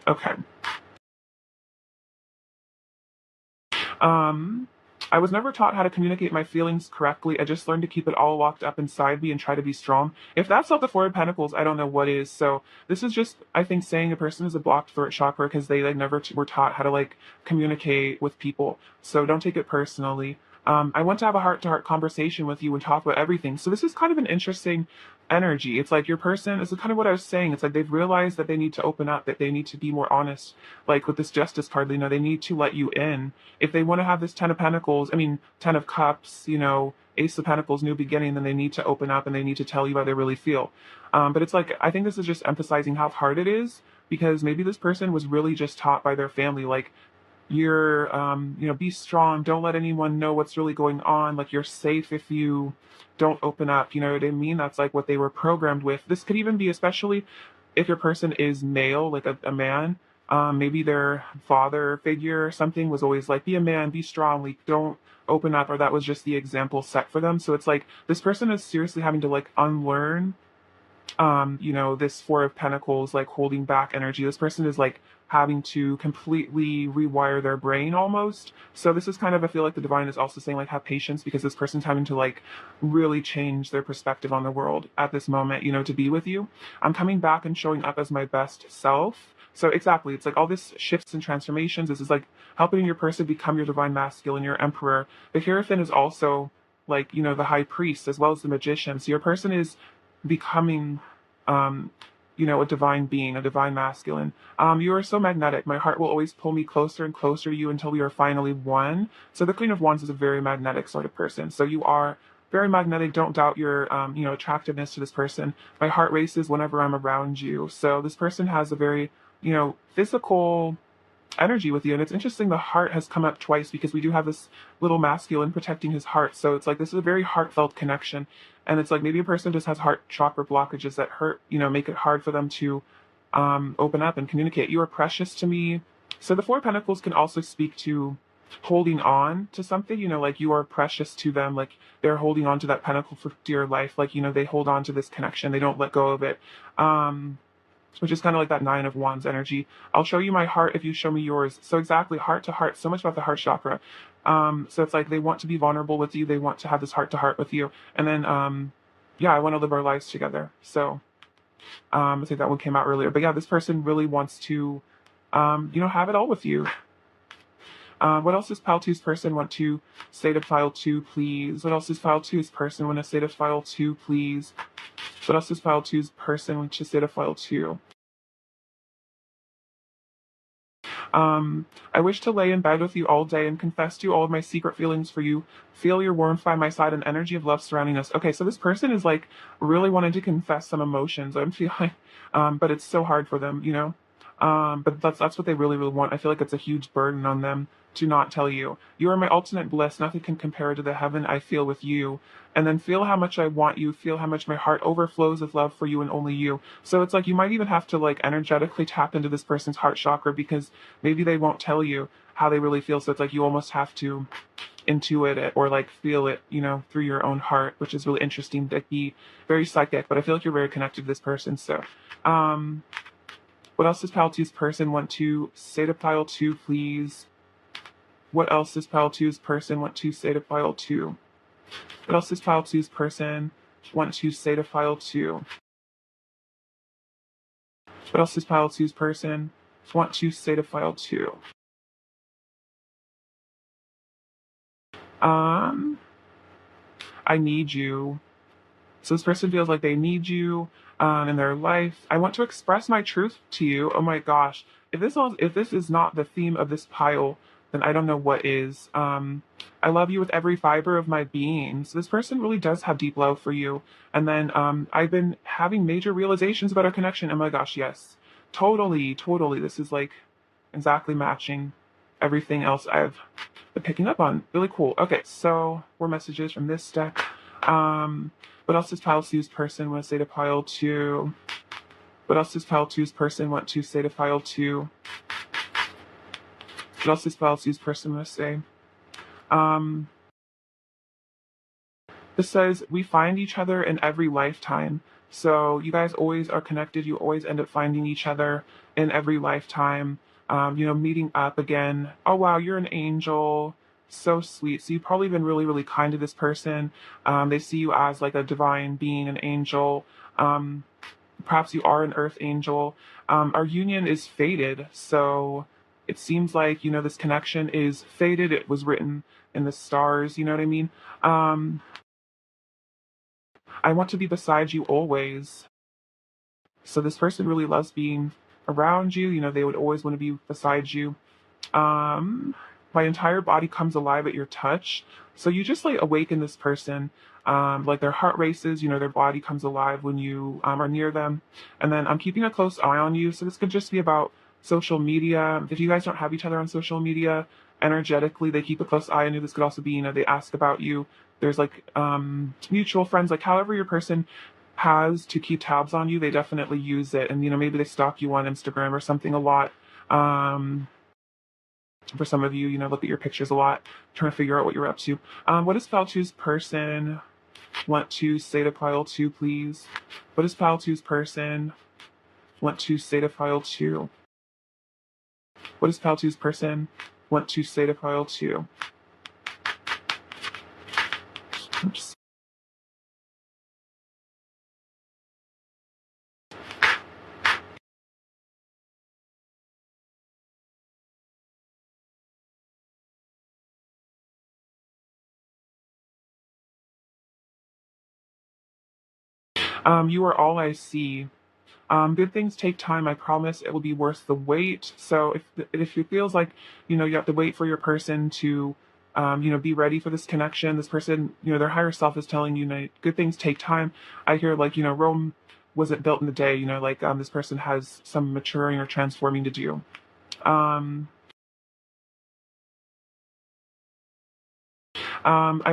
Okay. I was never taught how to communicate my feelings correctly. I just learned to keep it all locked up inside me and try to be strong. If that's not the Four of Pentacles, I don't know what is. So this is just, I think, saying a person is a blocked throat chakra because they like never were taught how to like communicate with people. So don't take it personally. I want to have a heart-to-heart conversation with you and talk about everything. So this is kind of an interesting energy. It's like your person, this is kind of what I was saying. It's like they've realized that they need to open up, that they need to be more honest. Like with this Justice card, they need to let you in. If they want to have this Ten of Pentacles, Ten of Cups, Ace of Pentacles, new beginning, then they need to open up and they need to tell you how they really feel. But it's like, I think this is just emphasizing how hard it is, because maybe this person was really just taught by their family, like, you're, be strong. Don't let anyone know what's really going on. Like, you're safe if you don't open up. You know what I mean? That's like what they were programmed with. This could even be, especially if your person is male, like a man. Maybe their father figure or something was always like, be a man, be strong, like, don't open up, or that was just the example set for them. So it's like this person is seriously having to like unlearn this Four of Pentacles, like holding back energy. This person is like having to completely rewire their brain almost. So this is kind of, I feel like the divine is also saying like have patience, because this person's having to like really change their perspective on the world at this moment, to be with you. I'm coming back and showing up as my best self. So exactly, it's like all this shifts and transformations. This is like helping your person become your divine masculine, your emperor. The Hierophant is also like, the high priest as well as the magician. So your person is becoming a divine being, a divine masculine. You are so magnetic. My heart will always pull me closer and closer to you until we are finally one. So the Queen of Wands is a very magnetic sort of person. So you are very magnetic. Don't doubt your, attractiveness to this person. My heart races whenever I'm around you. So this person has a very, physical energy with you. And it's interesting, the heart has come up twice, because we do have this little masculine protecting his heart. So it's like this is a very heartfelt connection. And it's like maybe a person just has heart chakra blockages that hurt, make it hard for them to open up and communicate. You are precious to me. So the Four of Pentacles can also speak to holding on to something, like you are precious to them, like they're holding on to that pentacle for dear life, like, they hold on to this connection, they don't let go of it. Which is kind of like that Nine of Wands energy. I'll show you my heart if you show me yours. So exactly, heart to heart, so much about the heart chakra. So it's like they want to be vulnerable with you. They want to have this heart to heart with you. And then, I want to live our lives together. So I think that one came out earlier. But yeah, this person really wants to, have it all with you. What else does Pile 2's person want to say to Pile 2, please? What else does Pile 2's person want to say to Pile 2, please? What else does Pile 2's person want to say to Pile 2? I wish to lay in bed with you all day and confess to you all of my secret feelings for you. Feel your warmth by my side and energy of love surrounding us. Okay, so this person is like really wanting to confess some emotions. I'm feeling, but it's so hard for them, you know. But that's what they really, really want. I feel like it's a huge burden on them to not tell you. You are my ultimate bliss. Nothing can compare to the heaven I feel with you. And then feel how much I want you. Feel how much my heart overflows with love for you and only you. So it's like you might even have to like energetically tap into this person's heart chakra because maybe they won't tell you how they really feel. So it's like you almost have to intuit it or like feel it, you know, through your own heart, which is really interesting. Like be very psychic, but I feel like you're very connected to this person. So, what else does Pile 2's person want to say to Pile 2, please? What else does Pile 2's person want to say to Pile 2? What else does Pile 2's person want to say to Pile 2? What else does Pile 2's person want to say to Pile 2? I need you. So this person feels like they need you in their life. I want to express my truth to you. Oh my gosh. If this is not the theme of this pile, then I don't know what is. I love you with every fiber of my being. So this person really does have deep love for you. And then I've been having major realizations about our connection. Oh my gosh, yes. Totally, totally. This is like exactly matching everything else I've been picking up on. Really cool. Okay, so more messages from this deck. What else does Pile 2's person want to say to Pile 2? What else does Pile 2's person want to say to Pile 2? What else does Pile 2's person want to say? This says, we find each other in every lifetime. So you guys always are connected. You always end up finding each other in every lifetime. You know, meeting up again. Oh, wow, you're an angel. So sweet. So you've probably been really, really kind to this person. They see you as like a divine being, an angel. Perhaps you are an earth angel. Our union is fated. So it seems like, you know, this connection is fated. It was written in the stars. You know what I mean? I want to be beside you always. So this person really loves being around you. You know, they would always want to be beside you. My entire body comes alive at your touch. So you just like awaken this person. Like their heart races, you know, their body comes alive when you are near them. And then I'm keeping a close eye on you. So this could just be about social media. If you guys don't have each other on social media, energetically, they keep a close eye on you. This could also be, you know, they ask about you. There's like mutual friends, like however your person has to keep tabs on you, they definitely use it. And, you know, maybe they stalk you on Instagram or something a lot. For some of you, you know, look at your pictures a lot, trying to figure out what you're up to. What does Pile 2's person want to say to Pile 2, please? What does Pile 2's person want to say to Pile 2? What does Pile 2's person want to say to Pile 2? Oops. You are all I see. Good things take time. I promise it will be worth the wait. So if it feels like, you know, you have to wait for your person to, you know, be ready for this connection, this person, you know, their higher self is telling you, good things take time. I hear like, you know, Rome wasn't built in a day, you know, like this person has some maturing or transforming to do. I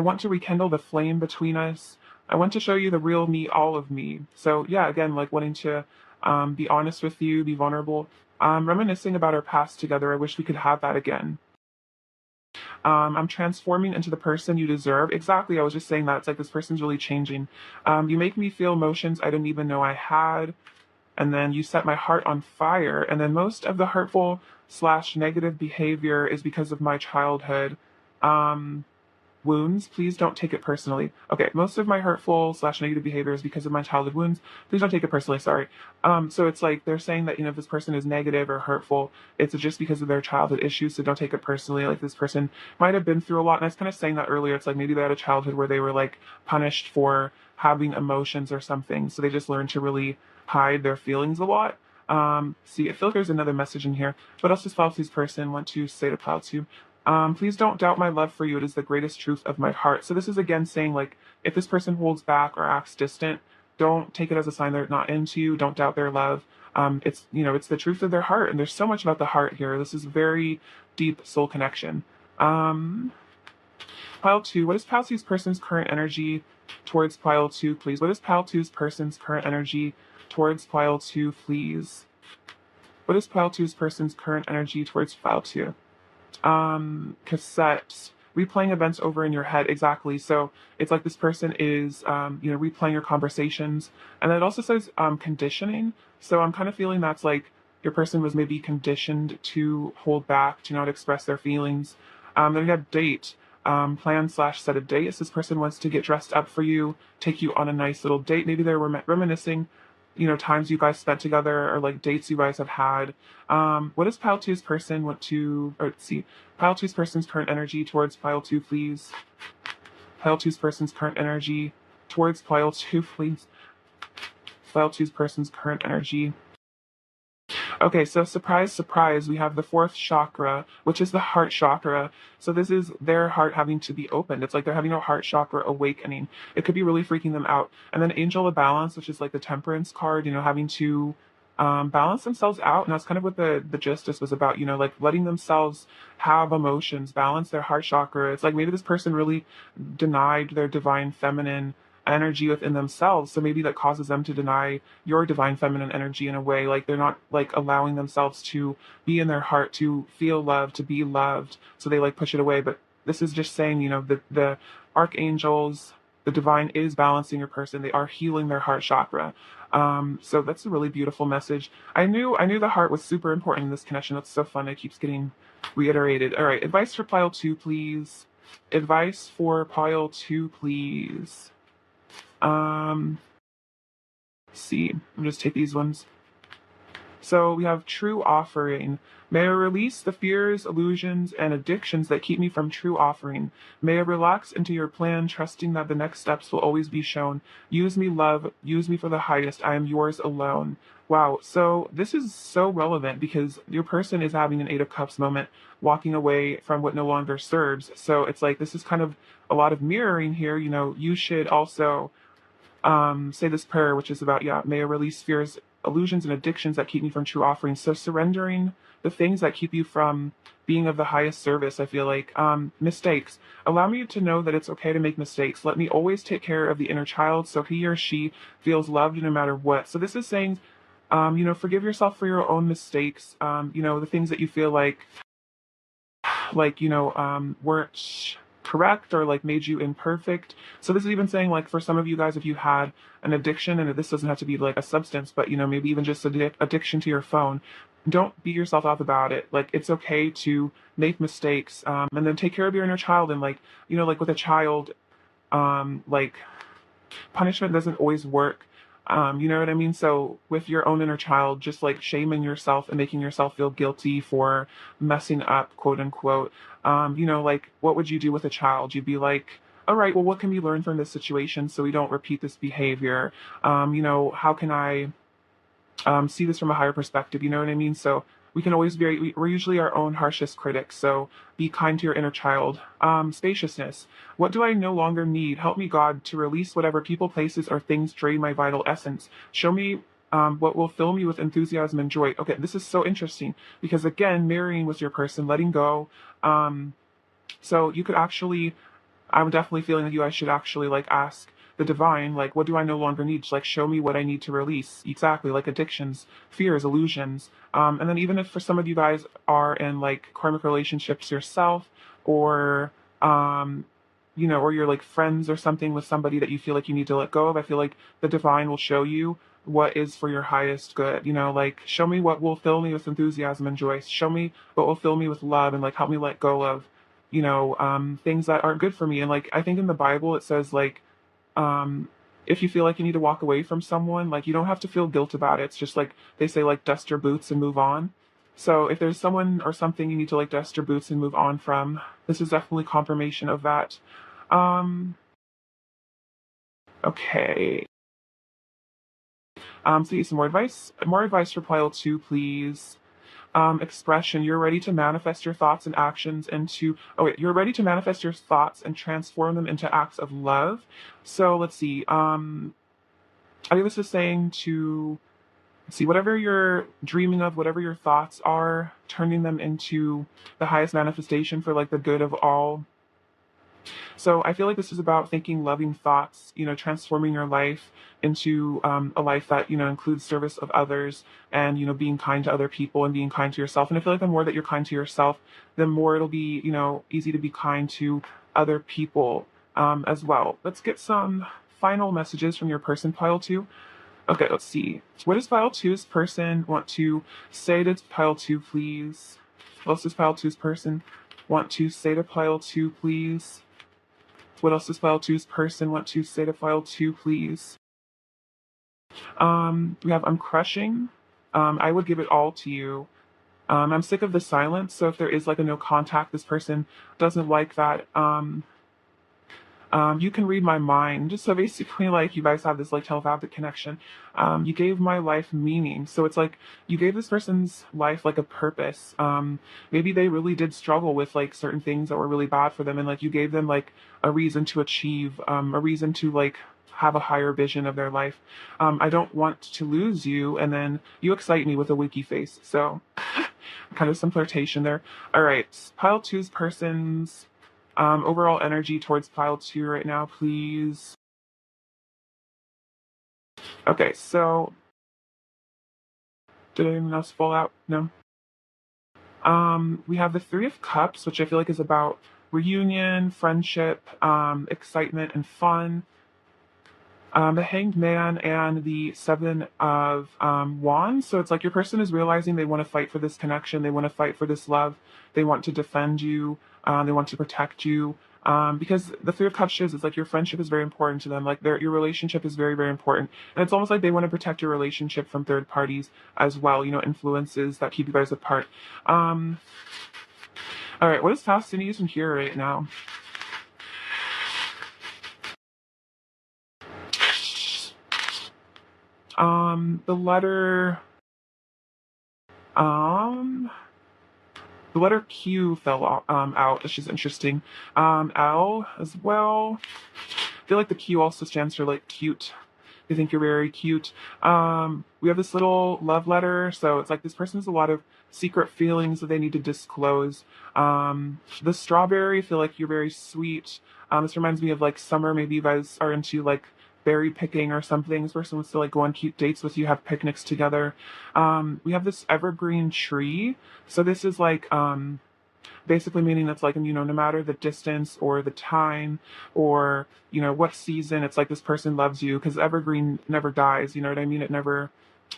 want to rekindle the flame between us. I want to show you the real me, all of me. So yeah, again, like wanting to be honest with you, be vulnerable. Reminiscing about our past together. I wish we could have that again. I'm transforming into the person you deserve. Exactly. I was just saying that. It's like this person's really changing. You make me feel emotions I didn't even know I had. And then you set my heart on fire. And then most of the hurtful slash negative behavior is because of my childhood. Wounds, please don't take it personally. Okay, most of my hurtful slash negative behavior is because of my childhood wounds. Please don't take it personally, sorry. So it's like they're saying that, you know, if this person is negative or hurtful, it's just because of their childhood issues, so don't take it personally. Like this person might have been through a lot, and I was kind of saying that earlier. It's like maybe they had a childhood where they were like punished for having emotions or something, so they just learned to really hide their feelings a lot. See, I feel like there's another message in here. What else does Pile Two's person want to say to Pile Two? Please don't doubt my love for you. It is the greatest truth of my heart. So this is again saying like, if this person holds back or acts distant, don't take it as a sign they're not into you. Don't doubt their love. It's, it's the truth of their heart. And there's so much about the heart here. This is very deep soul connection. Um, Pile two, what is Pile two's person's current energy towards Pile two, please? What is Pile two's person's current energy towards Pile two, please? What is Pile two's person's current energy towards Pile two? Cassettes, replaying events over in your head. Exactly. So it's like this person is, replaying your conversations. And then it also says, conditioning. So I'm kind of feeling that's like your person was maybe conditioned to hold back, to not express their feelings. Then we have date, plan slash set a date. So this person wants to get dressed up for you, take you on a nice little date. Maybe they're reminiscing, times you guys spent together or like dates you guys have had. What does Pile Two's person want to, or let's see, Pile Two's person's current energy towards Pile Two, please. Pile Two's person's current energy towards Pile Two, please. Pile Two's person's current energy. Okay, so surprise, surprise, we have the fourth chakra, which is the heart chakra. So this is their heart having to be opened. It's like they're having a heart chakra awakening. It could be really freaking them out. And then Angel of Balance, which is like the Temperance card, having to balance themselves out. And that's kind of what the justice was about, like letting themselves have emotions, balance their heart chakra. It's like maybe this person really denied their divine feminine energy within themselves, so maybe that causes them to deny your divine feminine energy in a way, like they're not like allowing themselves to be in their heart, to feel love, to be loved, so they like push it away. But this is just saying, the archangels, the divine is balancing your person. They are healing their heart chakra. So that's a really beautiful message. I knew the heart was super important in this connection. That's so fun. It keeps getting reiterated. All right, advice for Pile Two, please. Advice for Pile Two, please. Let's see, I'll just take these ones. So we have true offering. May I release the fears, illusions, and addictions that keep me from true offering. May I relax into your plan, trusting that the next steps will always be shown. Use me, love. Use me for the highest. I am yours alone. Wow. So this is so relevant because your person is having an Eight of Cups moment, walking away from what no longer serves. So it's like this is kind of a lot of mirroring here. You should also say this prayer, which is about, may I release fears, illusions, and addictions that keep me from true offerings. So surrendering the things that keep you from being of the highest service, I feel like. Mistakes. Allow me to know that it's okay to make mistakes. Let me always take care of the inner child so he or she feels loved no matter what. So this is saying, forgive yourself for your own mistakes. The things that you feel weren't correct or like made you imperfect. So this is even saying like for some of you guys, if you had an addiction, and this doesn't have to be like a substance, but maybe even just addiction to your phone, don't beat yourself up about it. Like it's okay to make mistakes, and then take care of your inner child. And like like with a child, like punishment doesn't always work. You know what I mean? So with your own inner child, just like shaming yourself and making yourself feel guilty for messing up, quote unquote. Like what would you do with a child? You'd be like, all right, well, what can we learn from this situation so we don't repeat this behavior? How can I see this from a higher perspective? You know what I mean? So we can always we're usually our own harshest critics. So be kind to your inner child. Spaciousness. What do I no longer need? Help me, God, to release whatever people, places, or things drain my vital essence. Show me what will fill me with enthusiasm and joy. Okay, this is so interesting because again, marrying with your person, letting go. So you could actually, I'm definitely feeling that you guys should actually like ask the divine, like, what do I no longer need? Just, like, show me what I need to release. Exactly, like addictions, fears, illusions. And then even if for some of you guys are in like karmic relationships yourself, or or you're like friends or something with somebody that you feel like you need to let go of, I feel like the divine will show you what is for your highest good. Like show me what will fill me with enthusiasm and joy. Show me what will fill me with love and like help me let go of things that aren't good for me. And like I think in the Bible it says like if you feel like you need to walk away from someone, like you don't have to feel guilt about it. It's just like they say, like dust your boots and move on. So if there's someone or something you need to like dust your boots and move on from, this is definitely confirmation of that. Um, okay. So yeah, some more advice for pile two, please. Expression. You're ready to manifest your thoughts and actions into, oh wait, you're ready to manifest your thoughts and transform them into acts of love. So let's see. I think this is saying to see whatever you're dreaming of, whatever your thoughts are, turning them into the highest manifestation for like the good of all. So I feel like this is about thinking loving thoughts, transforming your life into a life that, includes service of others and, being kind to other people and being kind to yourself. And I feel like the more that you're kind to yourself, the more it'll be, easy to be kind to other people as well. Let's get some final messages from your person, pile two. Okay, let's see. What does pile two's person want to say to pile two, please? What else does pile two's person want to say to pile two, please? What else does file two's person want to say to file two, please? We have I'm crushing. I would give it all to you. I'm sick of the silence. So if there is like a no contact, this person doesn't like that. You can read my mind. So basically, like, you guys have this like telepathic connection. You gave my life meaning. So it's like you gave this person's life like a purpose. Maybe they really did struggle with like certain things that were really bad for them, and like you gave them like a reason to achieve, a reason to like have a higher vision of their life. I don't want to lose you, and then you excite me with a winky face. So kind of some flirtation there. All right, pile two's person's overall energy towards pile two right now, please. Okay, so did anyone else fall out? No. We have the Three of Cups, which I feel like is about reunion, friendship, excitement, and fun. The Hanged Man and the Seven of Wands. So it's like your person is realizing they want to fight for this connection. They want to fight for this love. They want to defend you. They want to protect you. Because the Three of Cups shows it's like your friendship is very important to them. Like your relationship is very, very important. And it's almost like they want to protect your relationship from third parties as well, influences that keep you guys apart. All right, what is fascinating in here right now? The letter, um, the letter Q fell out, which is interesting. L as well. I feel like the Q also stands for like cute. They think you're very cute. We have this little love letter, so it's like this person has a lot of secret feelings that they need to disclose. The strawberry, I feel like you're very sweet. This reminds me of like summer. Maybe you guys are into like berry picking or something. This person wants to like go on cute dates with you, have picnics together. We have this evergreen tree. So this is like basically meaning that's like, no matter the distance or the time or, what season, it's like this person loves you because evergreen never dies. You know what I mean? It never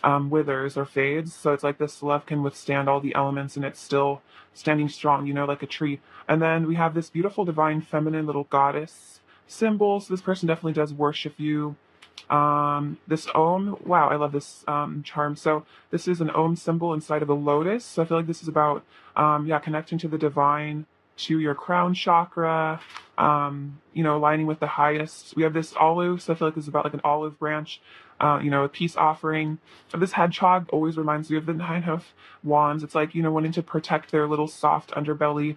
withers or fades. So it's like this love can withstand all the elements and it's still standing strong, like a tree. And then we have this beautiful divine feminine little goddess symbol. So this person definitely does worship you. This Om, wow, I love this charm. So this is an Om symbol inside of a lotus. So I feel like this is about, connecting to the divine, to your crown chakra, aligning with the highest. We have this olive, so I feel like this is about like an olive branch, a peace offering. This hedgehog always reminds me of the Nine of Wands. It's like, wanting to protect their little soft underbelly.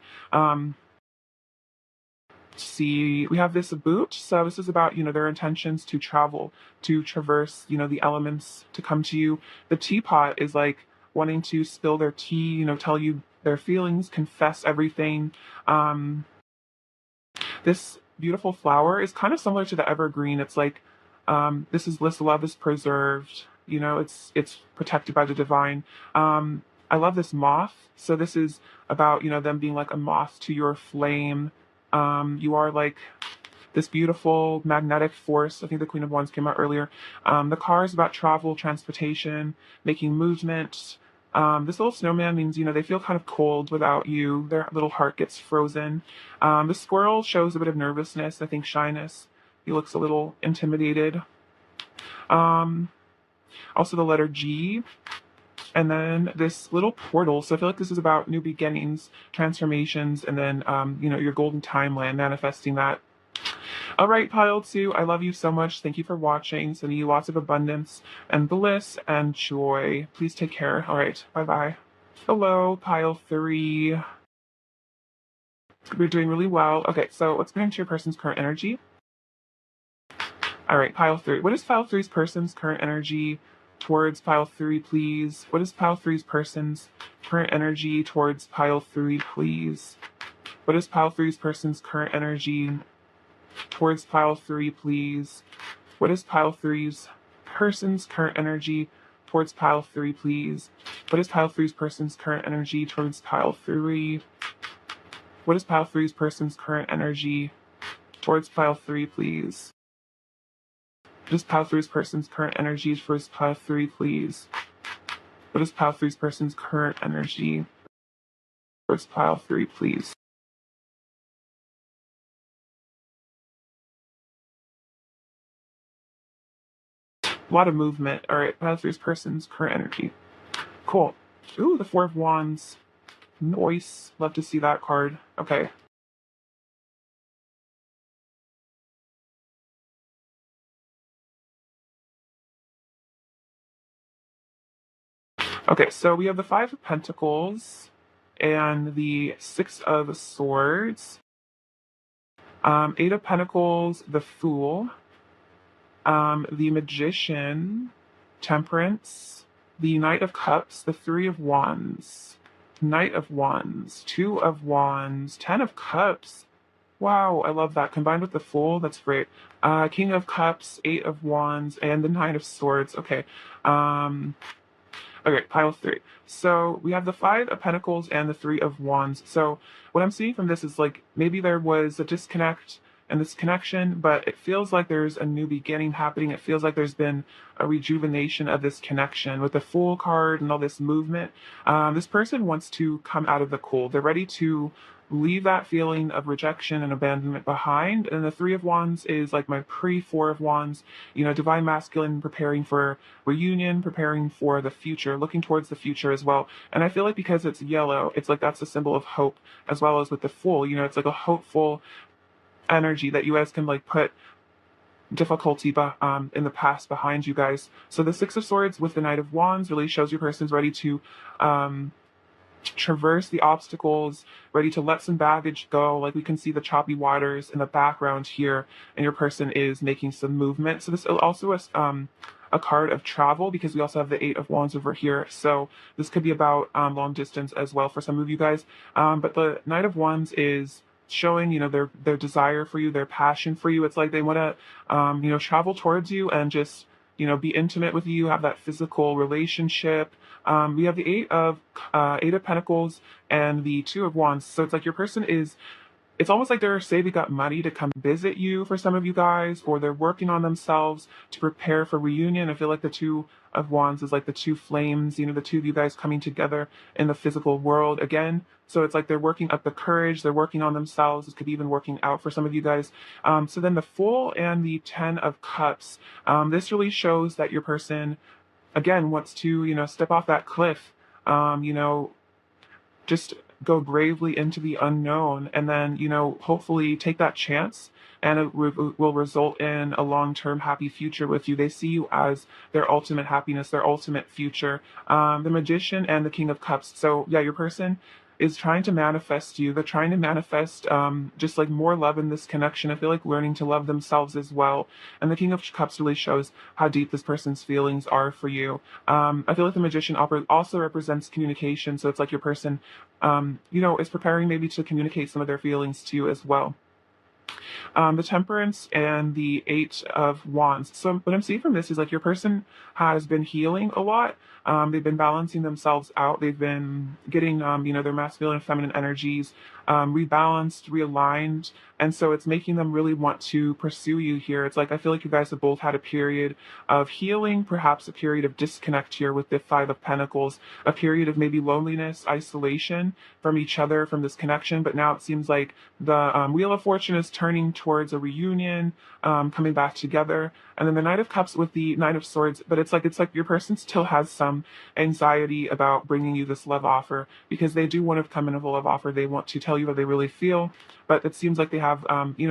See, we have this boot. So this is about, their intentions to travel, to traverse, the elements to come to you. The teapot is like wanting to spill their tea, tell you their feelings, confess everything. This beautiful flower is kind of similar to the evergreen. It's like, this love is preserved, it's protected by the divine. I love this moth. So this is about, them being like a moth to your flame. You are like this beautiful magnetic force. I think the Queen of Wands came out earlier. The car is about travel, transportation, making movement. This little snowman means, they feel kind of cold without you. Their little heart gets frozen. The squirrel shows a bit of nervousness, I think shyness. He looks a little intimidated. Also the letter G. And then this little portal. So I feel like this is about new beginnings, transformations, and then, your golden timeline, manifesting that. All right, pile two, I love you so much. Thank you for watching. Sending you lots of abundance and bliss and joy. Please take care. All right, bye-bye. Hello, pile three. We're doing really well. Okay, so let's get into your person's current energy. All right, pile three. What is pile three's person's current energy towards pile three, please? What is pile three's person's current energy towards pile three, please? What is pile three's person's current energy towards pile three, please? What is pile three's person's current energy towards pile three, please? What is pile three's person's current energy towards pile three? What is pile three's person's current energy towards pile three, please? What is pile three's person's current energy towards pile three, please? What is pile three's person's current energy towards pile three, please? A lot of movement. All right, pile three's person's current energy. Cool. Ooh, the Four of Wands. Nice. Love to see that card. Okay. Okay, so we have the Five of Pentacles and the Six of Swords. Eight of Pentacles, the Fool. The Magician, Temperance. The Knight of Cups, the Three of Wands. Knight of Wands, Two of Wands, Ten of Cups. Wow, I love that. Combined with the Fool, that's great. King of Cups, Eight of Wands, and the Nine of Swords. Okay. Okay, pile three. So we have the Five of Pentacles and the Three of Wands. So what I'm seeing from this is like maybe there was a disconnect and this connection, but it feels like there's a new beginning happening. It feels like there's been a rejuvenation of this connection with the Fool card and all this movement. This person wants to come out of the cold. They're ready to leave that feeling of rejection and abandonment behind. And the Three of Wands is like my pre-Four of Wands, you know, divine masculine, preparing for reunion, preparing for the future, looking towards the future as well. And I feel like because it's yellow, it's like that's a symbol of hope, as well as with the Fool, you know, it's like a hopeful energy that you guys can like put difficulty in the past behind you guys. So the Six of Swords with the Knight of Wands really shows your person's ready to traverse the obstacles, ready to let some baggage go. Like we can see the choppy waters in the background here, and your person is making some movement. So this also is a card of travel, because we also have the Eight of Wands over here. So this could be about long distance as well for some of you guys. But the Knight of Wands is showing, you know, their desire for you, their passion for you. It's like they want to you know, travel towards you and just, you know, be intimate with you, have that physical relationship. We have the Eight of Pentacles and the Two of Wands. So it's like your person is, it's almost like they're saving up money to come visit you for some of you guys, or they're working on themselves to prepare for reunion. I feel like the Two of Wands is like the two flames, you know, the two of you guys coming together in the physical world again. So it's like they're working up the courage, they're working on themselves. This could be even working out for some of you guys. So then the Fool and the Ten of Cups. This really shows that your person, again, wants to, you know, step off that cliff, you know, just go bravely into the unknown, and then, you know, hopefully take that chance, and it will result in a long-term happy future with you. They see you as their ultimate happiness, their ultimate future. The Magician and the King of Cups. So yeah, your person is trying to manifest you. They're trying to manifest just like more love in this connection. I feel like learning to love themselves as well. And the King of Cups really shows how deep this person's feelings are for you. I feel like the Magician also represents communication. So it's like your person, you know, is preparing maybe to communicate some of their feelings to you as well. The Temperance and the Eight of Wands. So what I'm seeing from this is like your person has been healing a lot. They've been balancing themselves out. They've been getting, you know, their masculine and feminine energies rebalanced, realigned. And so it's making them really want to pursue you here. It's like I feel like you guys have both had a period of healing, perhaps a period of disconnect here with the Five of Pentacles, a period of maybe loneliness, isolation from each other, from this connection. But now it seems like the Wheel of Fortune is turning towards a reunion, coming back together. And then the Knight of Cups with the Knight of Swords. But it's like your person still has some some anxiety about bringing you this love offer, because they do want to come in with a love offer. They want to tell you what they really feel, but it seems like they have,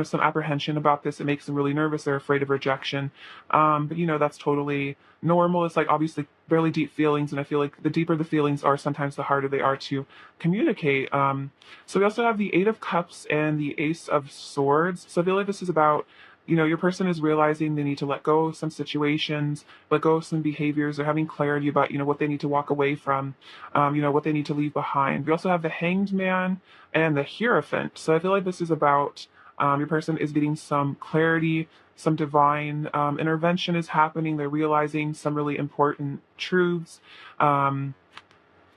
some apprehension about this. It makes them really nervous. They're afraid of rejection. But that's totally normal. It's like obviously really deep feelings, and I feel like the deeper the feelings are, sometimes the harder they are to communicate. So we also have the Eight of Cups and the Ace of Swords. So I feel like this is about, your person is realizing they need to let go of some situations, let go of some behaviors. They're having clarity about, what they need to walk away from, what they need to leave behind. We also have the Hanged Man and the Hierophant. So I feel like this is about, your person is getting some clarity, some divine intervention is happening. They're realizing some really important truths. Um,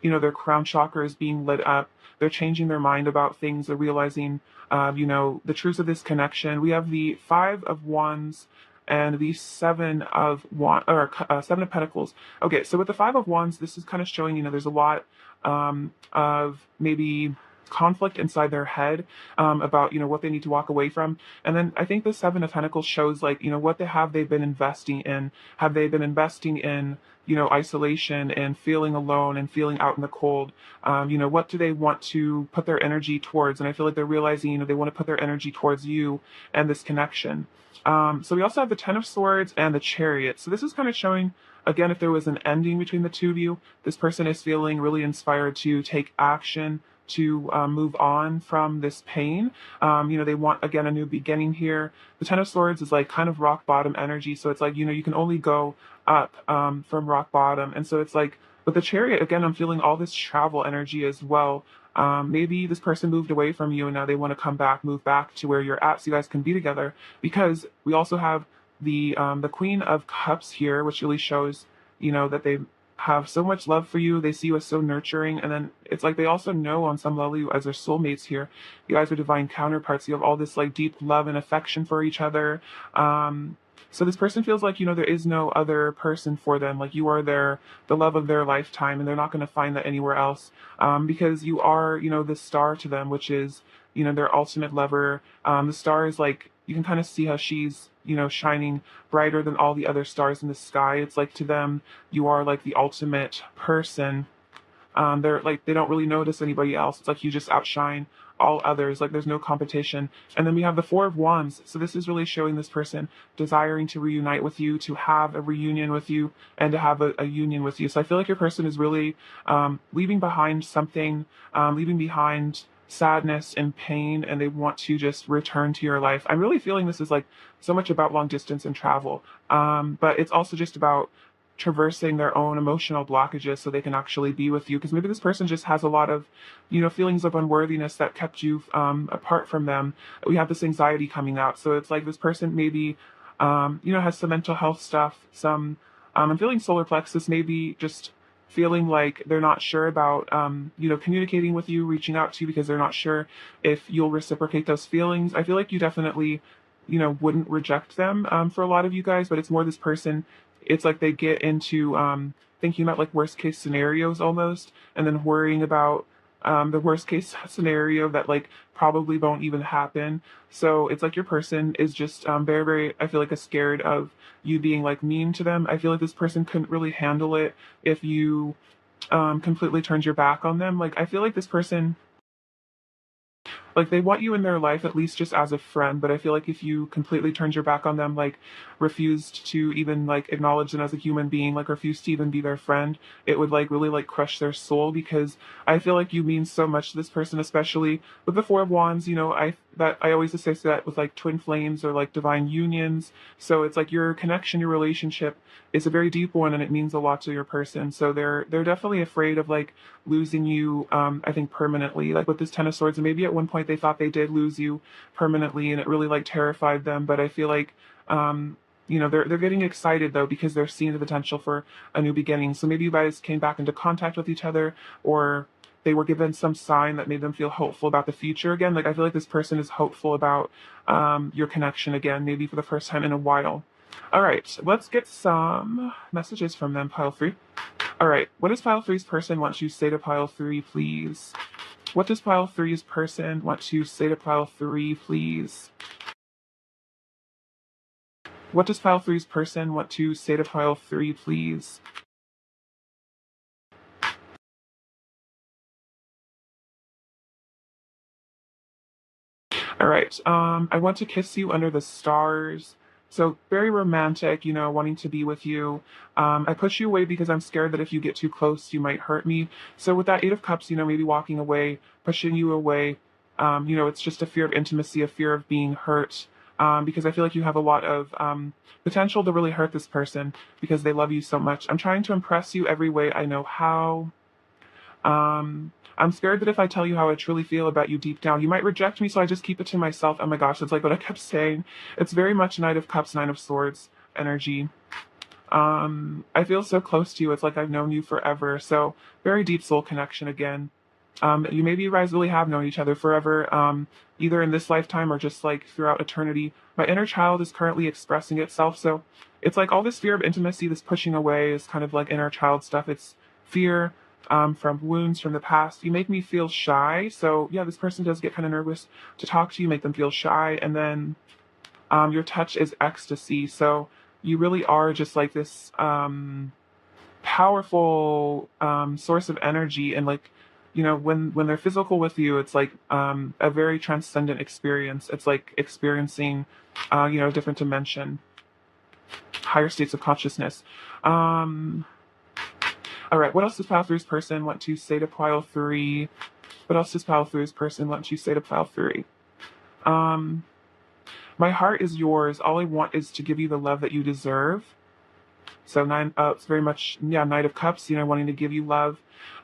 their crown chakra is being lit up. They're changing their mind about things. They're realizing, the truths of this connection. We have the Five of Wands and the Seven of Pentacles. Okay, so with the Five of Wands, this is kind of showing, there's a lot of maybe conflict inside their head about what they need to walk away from. And then I think the Seven of Pentacles shows like what they've been investing in. Have they been investing in isolation and feeling alone and feeling out in the cold? What do they want to put their energy towards? And I feel like they're realizing they want to put their energy towards you and this connection. So we also have the Ten of Swords and the Chariot. So this is kind of showing, again, if there was an ending between the two of you, this person is feeling really inspired to take action, to move on from this pain. They want, again, a new beginning here. The Ten of Swords is like kind of rock bottom energy. So it's like, you can only go up from rock bottom. And so it's like, with the Chariot, again, I'm feeling all this travel energy as well. Maybe this person moved away from you and now they want to come back, move back to where you're at so you guys can be together. Because we also have the Queen of Cups here, which really shows, that they have so much love for you. They see you as so nurturing. And then it's like they also know on some level you as their soulmates here. You guys are divine counterparts. You have all this like deep love and affection for each other. So this person feels like, there is no other person for them. Like you are the love of their lifetime, and they're not going to find that anywhere else. Because you are, the star to them, which is, their ultimate lover. The star is like, you can kind of see how she's, shining brighter than all the other stars in the sky. It's like to them, you are like the ultimate person. They're like, they don't really notice anybody else. It's like you just outshine all others. Like there's no competition. And then we have the Four of Wands. So this is really showing this person desiring to reunite with you, to have a reunion with you, and to have a union with you. So I feel like your person is really leaving behind something, leaving behind sadness and pain, and they want to just return to your life. I'm really feeling this is like so much about long distance and travel, but it's also just about traversing their own emotional blockages so they can actually be with you, because maybe this person just has a lot of feelings of unworthiness that kept you apart from them. We have this anxiety coming out, so it's like this person maybe has some mental health stuff, some I'm feeling solar plexus, maybe just feeling like they're not sure about communicating with you, reaching out to you, because they're not sure if you'll reciprocate those feelings. I feel like you definitely wouldn't reject them for a lot of you guys, but it's more this person, it's like they get into thinking about like worst case scenarios almost, and then worrying about the worst case scenario that like probably won't even happen. So it's like your person is just very, very, I feel like, scared of you being like mean to them. I feel like this person couldn't really handle it if you completely turned your back on them. Like I feel like this person, like they want you in their life at least just as a friend, but I feel like if you completely turned your back on them, like refused to even like acknowledge them as a human being, like refused to even be their friend, it would like really like crush their soul, because I feel like you mean so much to this person, especially with the Four of Wands. I always associate that with like twin flames or like divine unions. So it's like your connection, your relationship is a very deep one, and it means a lot to your person. So they're definitely afraid of like losing you, I think permanently, like with this Ten of Swords. And maybe at one point they thought they did lose you permanently, and it really like terrified them. But I feel like they're getting excited though, because they're seeing the potential for a new beginning. So maybe you guys came back into contact with each other, or they were given some sign that made them feel hopeful about the future again. Like I feel like this person is hopeful about your connection again, maybe for the first time in a while. All right, let's get some messages from them, pile 3. All right, what does pile 3's person want you to say to pile 3, please? What does pile 3's person want to say to pile 3, please? What does pile 3's person want to say to pile 3, please? All right. I want to kiss you under the stars. So very romantic, wanting to be with you. I push you away because I'm scared that if you get too close, you might hurt me. So with that Eight of Cups, maybe walking away, pushing you away. It's just a fear of intimacy, a fear of being hurt. Because I feel like you have a lot of potential to really hurt this person because they love you so much. I'm trying to impress you every way I know how. I'm scared that if I tell you how I truly feel about you deep down, you might reject me, so I just keep it to myself. Oh my gosh, it's like what I kept saying. It's very much Knight of Cups, Nine of Swords energy. I feel so close to you. It's like I've known you forever. So very deep soul connection again. You guys really have known each other forever, either in this lifetime or just like throughout eternity. My inner child is currently expressing itself. So it's like all this fear of intimacy, this pushing away is kind of like inner child stuff. It's fear from wounds from the past. You make me feel shy. So yeah, this person does get kind of nervous to talk to you, make them feel shy. And then your touch is ecstasy. So you really are just like this powerful source of energy. And like, when they're physical with you, it's like a very transcendent experience. It's like experiencing, a different dimension, higher states of consciousness. All right, what else does pile three's person want to say to pile three? What else does pile three's person want to say to pile three? Um, my heart is yours. All I want is to give you the love that you deserve. So it's very much, Knight of Cups, wanting to give you love.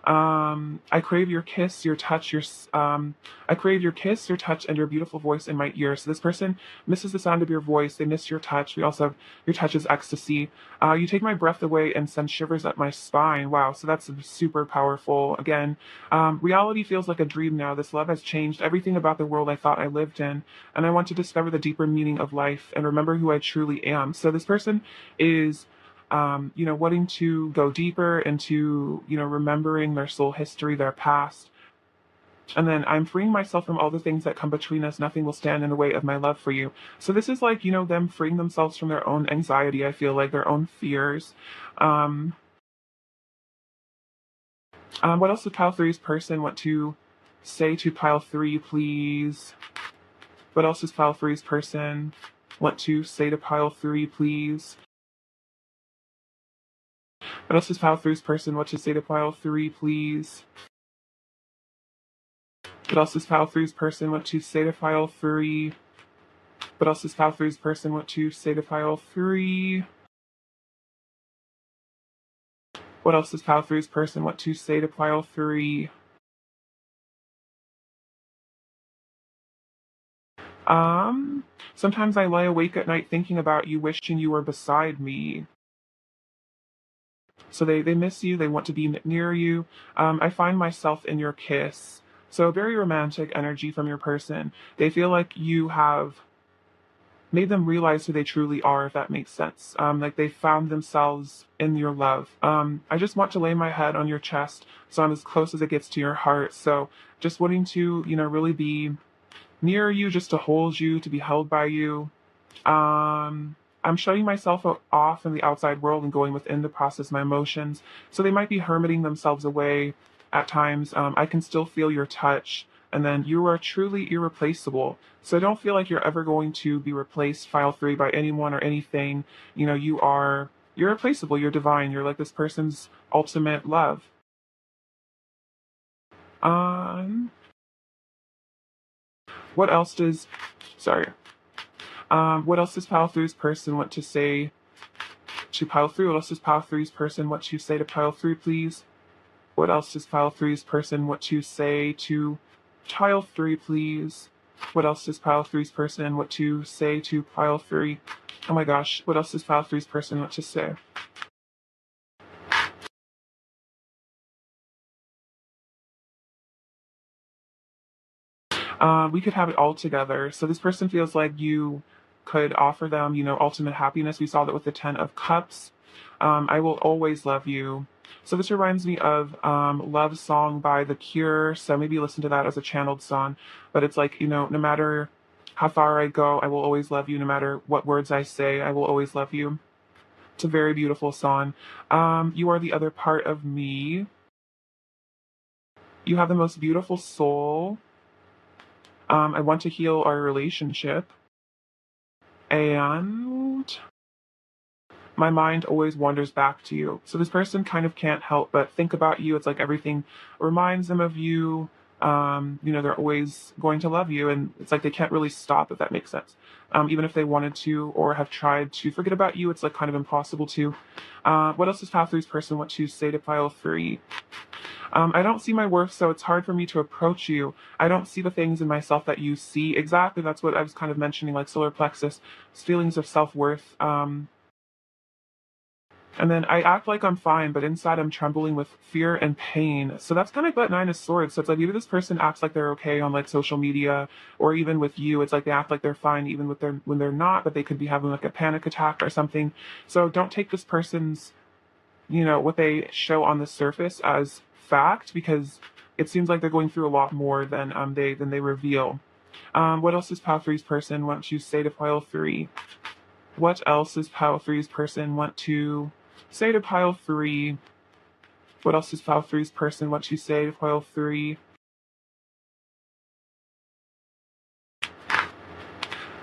I crave your kiss, your touch, I crave your kiss, your touch, and your beautiful voice in my ear. So this person misses the sound of your voice. They miss your touch. We also have your touch is ecstasy. You take my breath away and send shivers up my spine. Wow. So that's super powerful. Again, reality feels like a dream now. This love has changed everything about the world I thought I lived in. And I want to discover the deeper meaning of life and remember who I truly am. So this person is wanting to go deeper into, remembering their soul history, their past. And then I'm freeing myself from all the things that come between us. Nothing will stand in the way of my love for you. So this is like, them freeing themselves from their own anxiety. I feel like their own fears. What else does pile three's person want to say to pile three, please? What else does pile three's person want to say to pile three, please? What else does pile three's person want to say to pile three, please? What else does pile three's person want to say to pile three? What else does pile three's person want to say to pile three? What else does pile three's person want to say to pile three? Sometimes I lie awake at night thinking about you, wishing you were beside me. So they miss you, they want to be near you. I find myself in your kiss. So very romantic energy from your person. They feel like you have made them realize who they truly are, if that makes sense. Like they found themselves in your love. I just want to lay my head on your chest so I'm as close as it gets to your heart. So just wanting to, really be near you, just to hold you, to be held by you. I'm shutting myself off from the outside world and going within to process my emotions. So they might be hermiting themselves away at times. I can still feel your touch. And then you are truly irreplaceable. So I don't feel like you're ever going to be replaced, file three, by anyone or anything. You're irreplaceable. You're divine. You're like this person's ultimate love. Um, what else does, sorry. What else does pile three's person want to say to pile three? What else does pile three's person want to say to pile three, please? What else does pile three's person want to say to pile three, please? What else does pile three's person want to say to pile three? Oh my gosh, what else does pile three's person want to say? We could have it all together. So this person feels like you could offer them, ultimate happiness. We saw that with the Ten of Cups. I will always love you. So this reminds me of Love Song by The Cure. So maybe listen to that as a channeled song. But it's like, no matter how far I go, I will always love you. No matter what words I say, I will always love you. It's a very beautiful song. You are the other part of me. You have the most beautiful soul. I want to heal our relationship, and my mind always wanders back to you. So this person kind of can't help but think about you. It's like everything reminds them of you. They're always going to love you, and it's like they can't really stop, if that makes sense. Even if they wanted to or have tried to forget about you, it's like kind of impossible to. What else does Path 3's person want to say to pile 3? I don't see my worth, so it's hard for me to approach you. I don't see the things in myself that you see. Exactly, that's what I was kind of mentioning, like solar plexus, feelings of self worth. And then I act like I'm fine, but inside I'm trembling with fear and pain. So that's kind of like Nine of Swords. So it's like either this person acts like they're okay on like social media, or even with you, it's like they act like they're fine even with when they're not, but they could be having like a panic attack or something. So don't take this person's, what they show on the surface as fact, because it seems like they're going through a lot more than they reveal. What else does Pile Three's person want to say to Pile Three? What else does Pile Three's person want to say to Pile 3? What else does Pile 3's person want to say to Pile 3?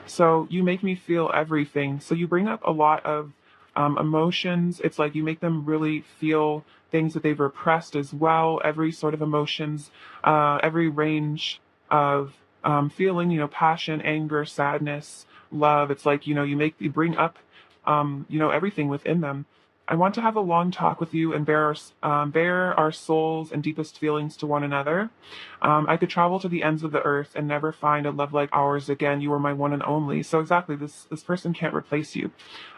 So you make me feel everything. So you bring up a lot of emotions. It's like you make them really feel things that they've repressed as well. Every sort of emotions, every range of feeling, passion, anger, sadness, love. It's like, you bring up, everything within them. I want to have a long talk with you and bare our souls and deepest feelings to one another. I could travel to the ends of the earth and never find a love like ours again. You are my one and only. So exactly, this person can't replace you.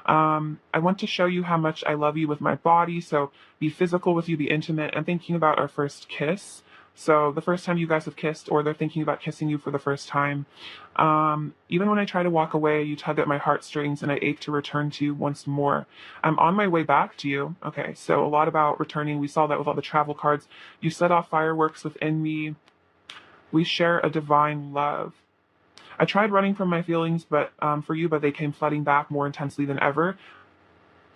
I want to show you how much I love you with my body. So be physical with you, be intimate. I'm thinking about our first kiss. So the first time you guys have kissed, or they're thinking about kissing you for the first time. Even when I try to walk away, you tug at my heartstrings and I ache to return to you once more. I'm on my way back to you. Okay, so a lot about returning. We saw that with all the travel cards. You set off fireworks within me. We share a divine love. I tried running from my feelings, but for you, but they came flooding back more intensely than ever.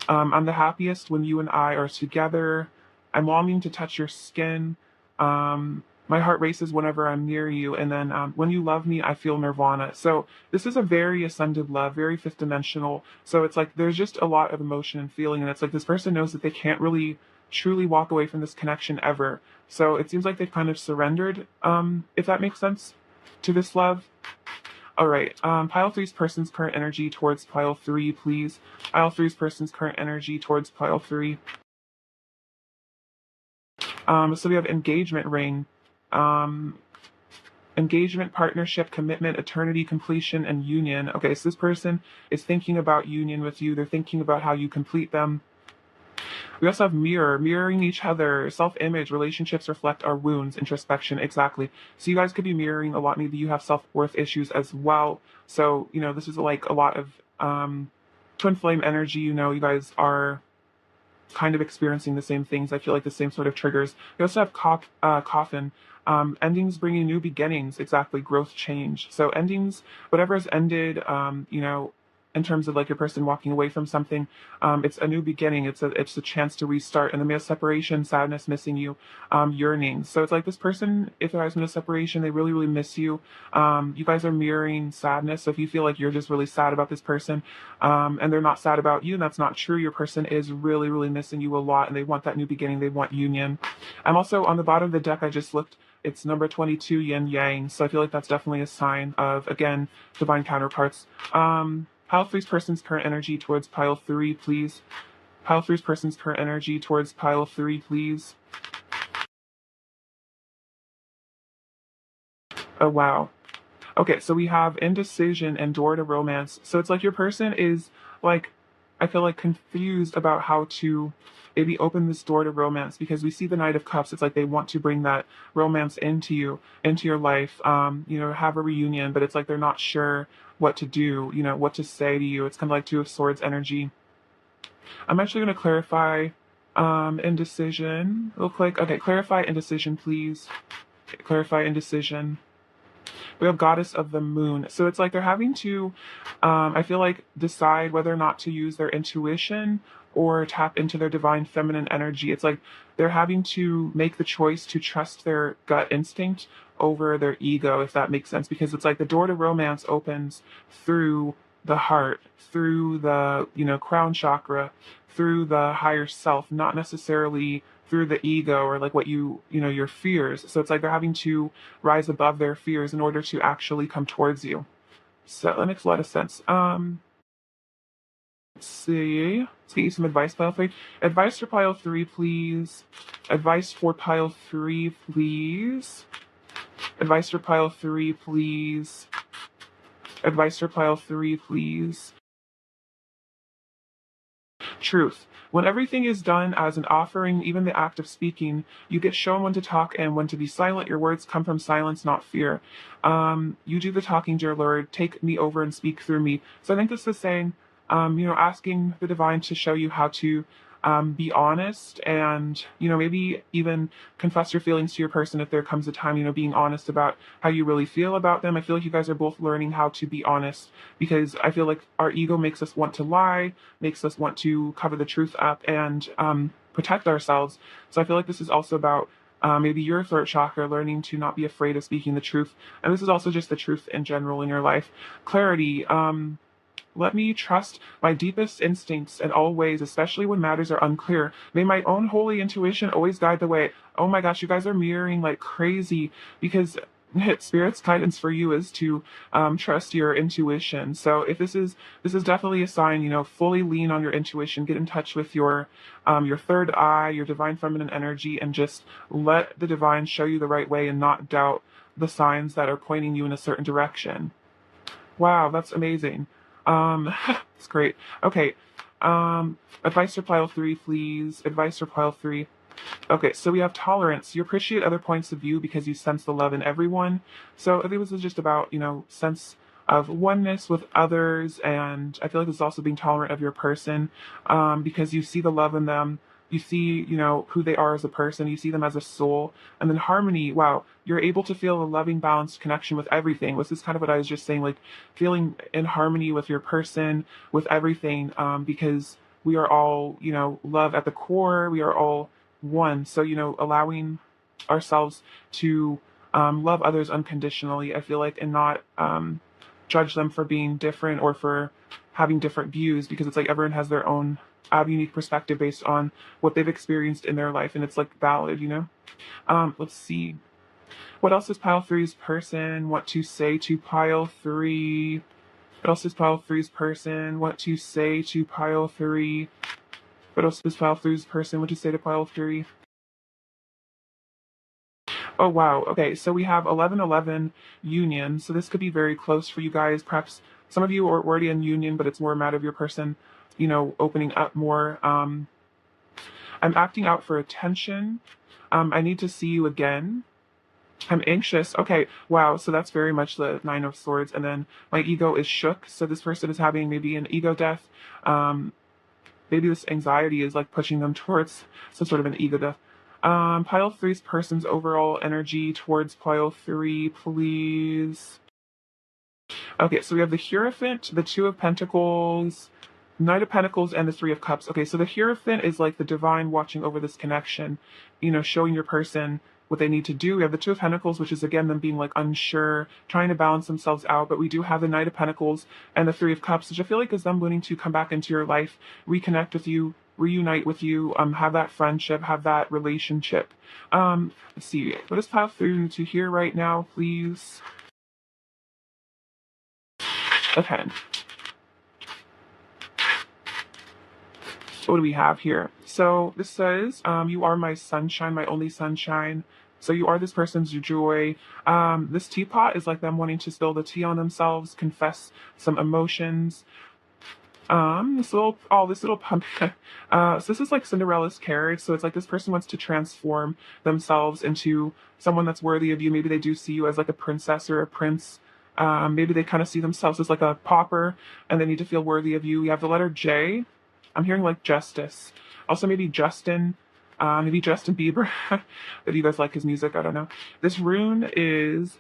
I'm the happiest when you and I are together. I'm longing to touch your skin. My heart races whenever I'm near you. And then when you love me, I feel nirvana. So this is a very ascended love, very fifth dimensional. So it's like there's just a lot of emotion and feeling. And it's like this person knows that they can't really truly walk away from this connection ever. So it seems like they've kind of surrendered, if that makes sense, to this love. All right. Pile three's person's current energy towards pile 3, please. Pile three's person's current energy towards pile 3. So we have engagement ring, um, engagement, partnership, commitment, eternity, completion, and union. Okay, so this person is thinking about union with you. They're thinking about how you complete them. We also have mirroring each other, self-image, relationships reflect our wounds, introspection, exactly. So you guys could be mirroring a lot. Maybe you have self-worth issues as well. So, this is like a lot of twin flame energy. You guys are kind of experiencing the same things. I feel like the same sort of triggers. We also have coffin. Endings bringing new beginnings, exactly, growth, change. So endings, whatever has ended, in terms of like your person walking away from something, it's a new beginning. It's a chance to restart. And then we have separation, sadness, missing you, yearning. So it's like this person, if there has been a separation, they really, really miss you. You guys are mirroring sadness. So if you feel like you're just really sad about this person, and they're not sad about you, and that's not true. Your person is really, really missing you a lot, and they want that new beginning. They want union. I'm also on the bottom of the deck. I just looked. It's number 22, yin yang. So I feel like that's definitely a sign of, again, divine counterparts. Pile three's person's current energy towards pile 3, please. Pile three's person's current energy towards pile 3, please. Oh, wow. Okay, so we have indecision and door to romance. So it's like your person is like, I feel like confused about how to maybe open this door to romance, because we see the Knight of Cups. It's like they want to bring that romance into you, into your life, have a reunion, but it's like they're not sure what to do, what to say to you. It's kind of like Two of Swords energy. I'm actually going to clarify indecision real quick. Okay, clarify indecision, please. Clarify indecision. We have Goddess of the Moon. So it's like they're having to, I feel like, decide whether or not to use their intuition or tap into their divine feminine energy. It's like they're having to make the choice to trust their gut instinct over their ego, if that makes sense, because it's like the door to romance opens through the heart, through the, crown chakra, through the higher self, not necessarily through the ego or like what your fears. So it's like they're having to rise above their fears in order to actually come towards you. So that makes a lot of sense. Let's see. Let's get you some advice, pile three. Advice for pile three, please. Advice for pile three, please. Advice for pile three, please. Advice for pile three, please. Truth. When everything is done as an offering, even the act of speaking, you get shown when to talk and when to be silent. Your words come from silence, not fear. You do the talking, dear Lord. Take me over and speak through me. So I think this is saying, asking the divine to show you how to be honest and, maybe even confess your feelings to your person if there comes a time, being honest about how you really feel about them. I feel like you guys are both learning how to be honest because I feel like our ego makes us want to lie, makes us want to cover the truth up and protect ourselves. So I feel like this is also about maybe your throat chakra, learning to not be afraid of speaking the truth. And this is also just the truth in general in your life. Clarity. Let me trust my deepest instincts in all ways, especially when matters are unclear. May my own holy intuition always guide the way. Oh my gosh, you guys are mirroring like crazy because Spirit's guidance for you is to trust your intuition. So if this is definitely a sign, fully lean on your intuition, get in touch with your third eye, your divine feminine energy, and just let the divine show you the right way and not doubt the signs that are pointing you in a certain direction. Wow, that's amazing. It's great. Okay. Advice for pile three, please. Advice for pile three. Okay, so we have tolerance. You appreciate other points of view because you sense the love in everyone. So I think this is just about, sense of oneness with others, and I feel like this is also being tolerant of your person, because you see the love in them. You see, who they are as a person. You see them as a soul. And then harmony, wow, you're able to feel a loving, balanced connection with everything. This is kind of what I was just saying, like feeling in harmony with your person, with everything, because we are all, love at the core. We are all one. So, allowing ourselves to love others unconditionally, I feel like, and not judge them for being different or for having different views, because it's like everyone has their own unique perspective based on what they've experienced in their life, and it's like valid. Let's see. What else does pile three's person want to say to pile three? What else does pile three's person want to say to pile three? What else does pile three's person want to say to pile three? Oh, wow. Okay, so we have 11-11 union. So this could be very close for you guys. Perhaps some of you are already in union, but it's more a matter of your person, opening up more. I'm acting out for attention. I need to see you again. I'm anxious. Okay, wow. So that's very much the Nine of Swords. And then my ego is shook. So this person is having maybe an ego death. Maybe this anxiety is like pushing them towards some sort of an ego death. Pile three's person's overall energy towards pile three, please. Okay, so we have the Hierophant, the Two of Pentacles, Knight of Pentacles, and the Three of Cups. Okay, so the Hierophant is like the divine watching over this connection, showing your person what they need to do. We have the Two of Pentacles, which is again them being like unsure, trying to balance themselves out. But we do have the Knight of Pentacles and the Three of Cups, which I feel like is them wanting to come back into your life, reconnect with you, reunite with you, have that friendship, have that relationship. Let's see. What is pile three need to hear right now, please? Okay. What do we have here? So this says, you are my sunshine, my only sunshine. So you are this person's joy. This teapot is like them wanting to spill the tea on themselves, confess some emotions. This little pumpkin. So this is like Cinderella's carriage. So it's like this person wants to transform themselves into someone that's worthy of you. Maybe they do see you as like a princess or a prince. Maybe they kind of see themselves as like a pauper and they need to feel worthy of you. We have the letter J. I'm hearing like justice. Also maybe Justin Bieber. If you guys like his music, I don't know. This rune is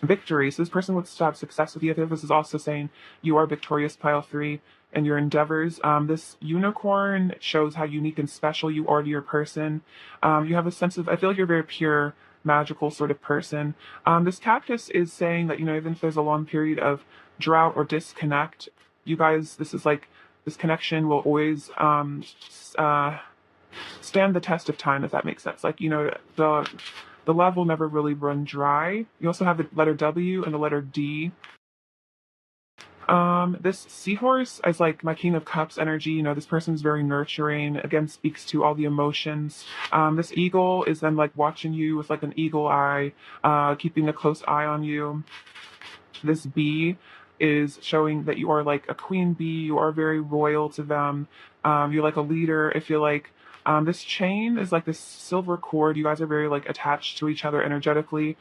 victory. So this person wants to have success with you. I think this is also saying you are victorious, pile 3, in your endeavors. This unicorn shows how unique and special you are to your person. You have a sense of, I feel like you're very pure, magical sort of person. This cactus is saying that, even if there's a long period of drought or disconnect, you guys, this connection will always stand the test of time, if that makes sense. Like, the love will never really run dry. You also have the letter W and the letter D. This seahorse is like my King of Cups energy. This person is very nurturing, again, speaks to all the emotions. This eagle is then like watching you with like an eagle eye, keeping a close eye on you. This bee is showing that you are like a queen bee. You are very loyal to them. You're like a leader. I feel like this chain is like this silver cord. You guys are very like attached to each other energetically.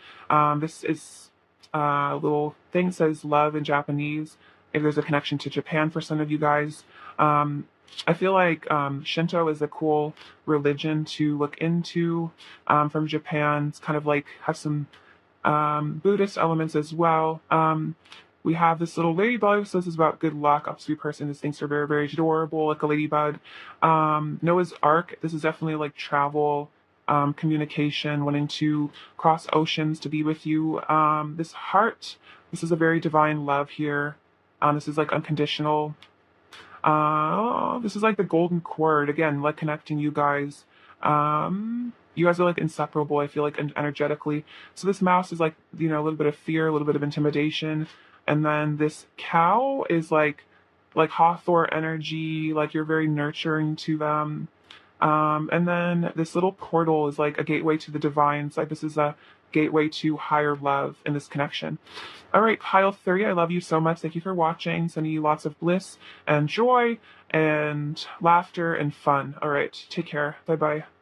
This is a little thing says love in Japanese. If there's a connection to Japan for some of you guys. I feel like Shinto is a cool religion to look into from Japan. It's kind of like has some Buddhist elements as well. We have this little ladybug, so this is about good luck. Obviously, person, these things are very, very adorable, like a ladybug. Noah's Ark, this is definitely like travel, communication, wanting to cross oceans to be with you. This heart, this is a very divine love here. This is like unconditional. This is like the golden cord, again, like connecting you guys. You guys are like inseparable, I feel like, energetically. So this mouse is like, a little bit of fear, a little bit of intimidation. And then this cow is like Hawthorne energy, like you're very nurturing to them. And then this little portal is like a gateway to the divine. It's like this is a gateway to higher love in this connection. All right, pile 3, I love you so much. Thank you for watching. Sending you lots of bliss and joy and laughter and fun. All right, take care. Bye-bye.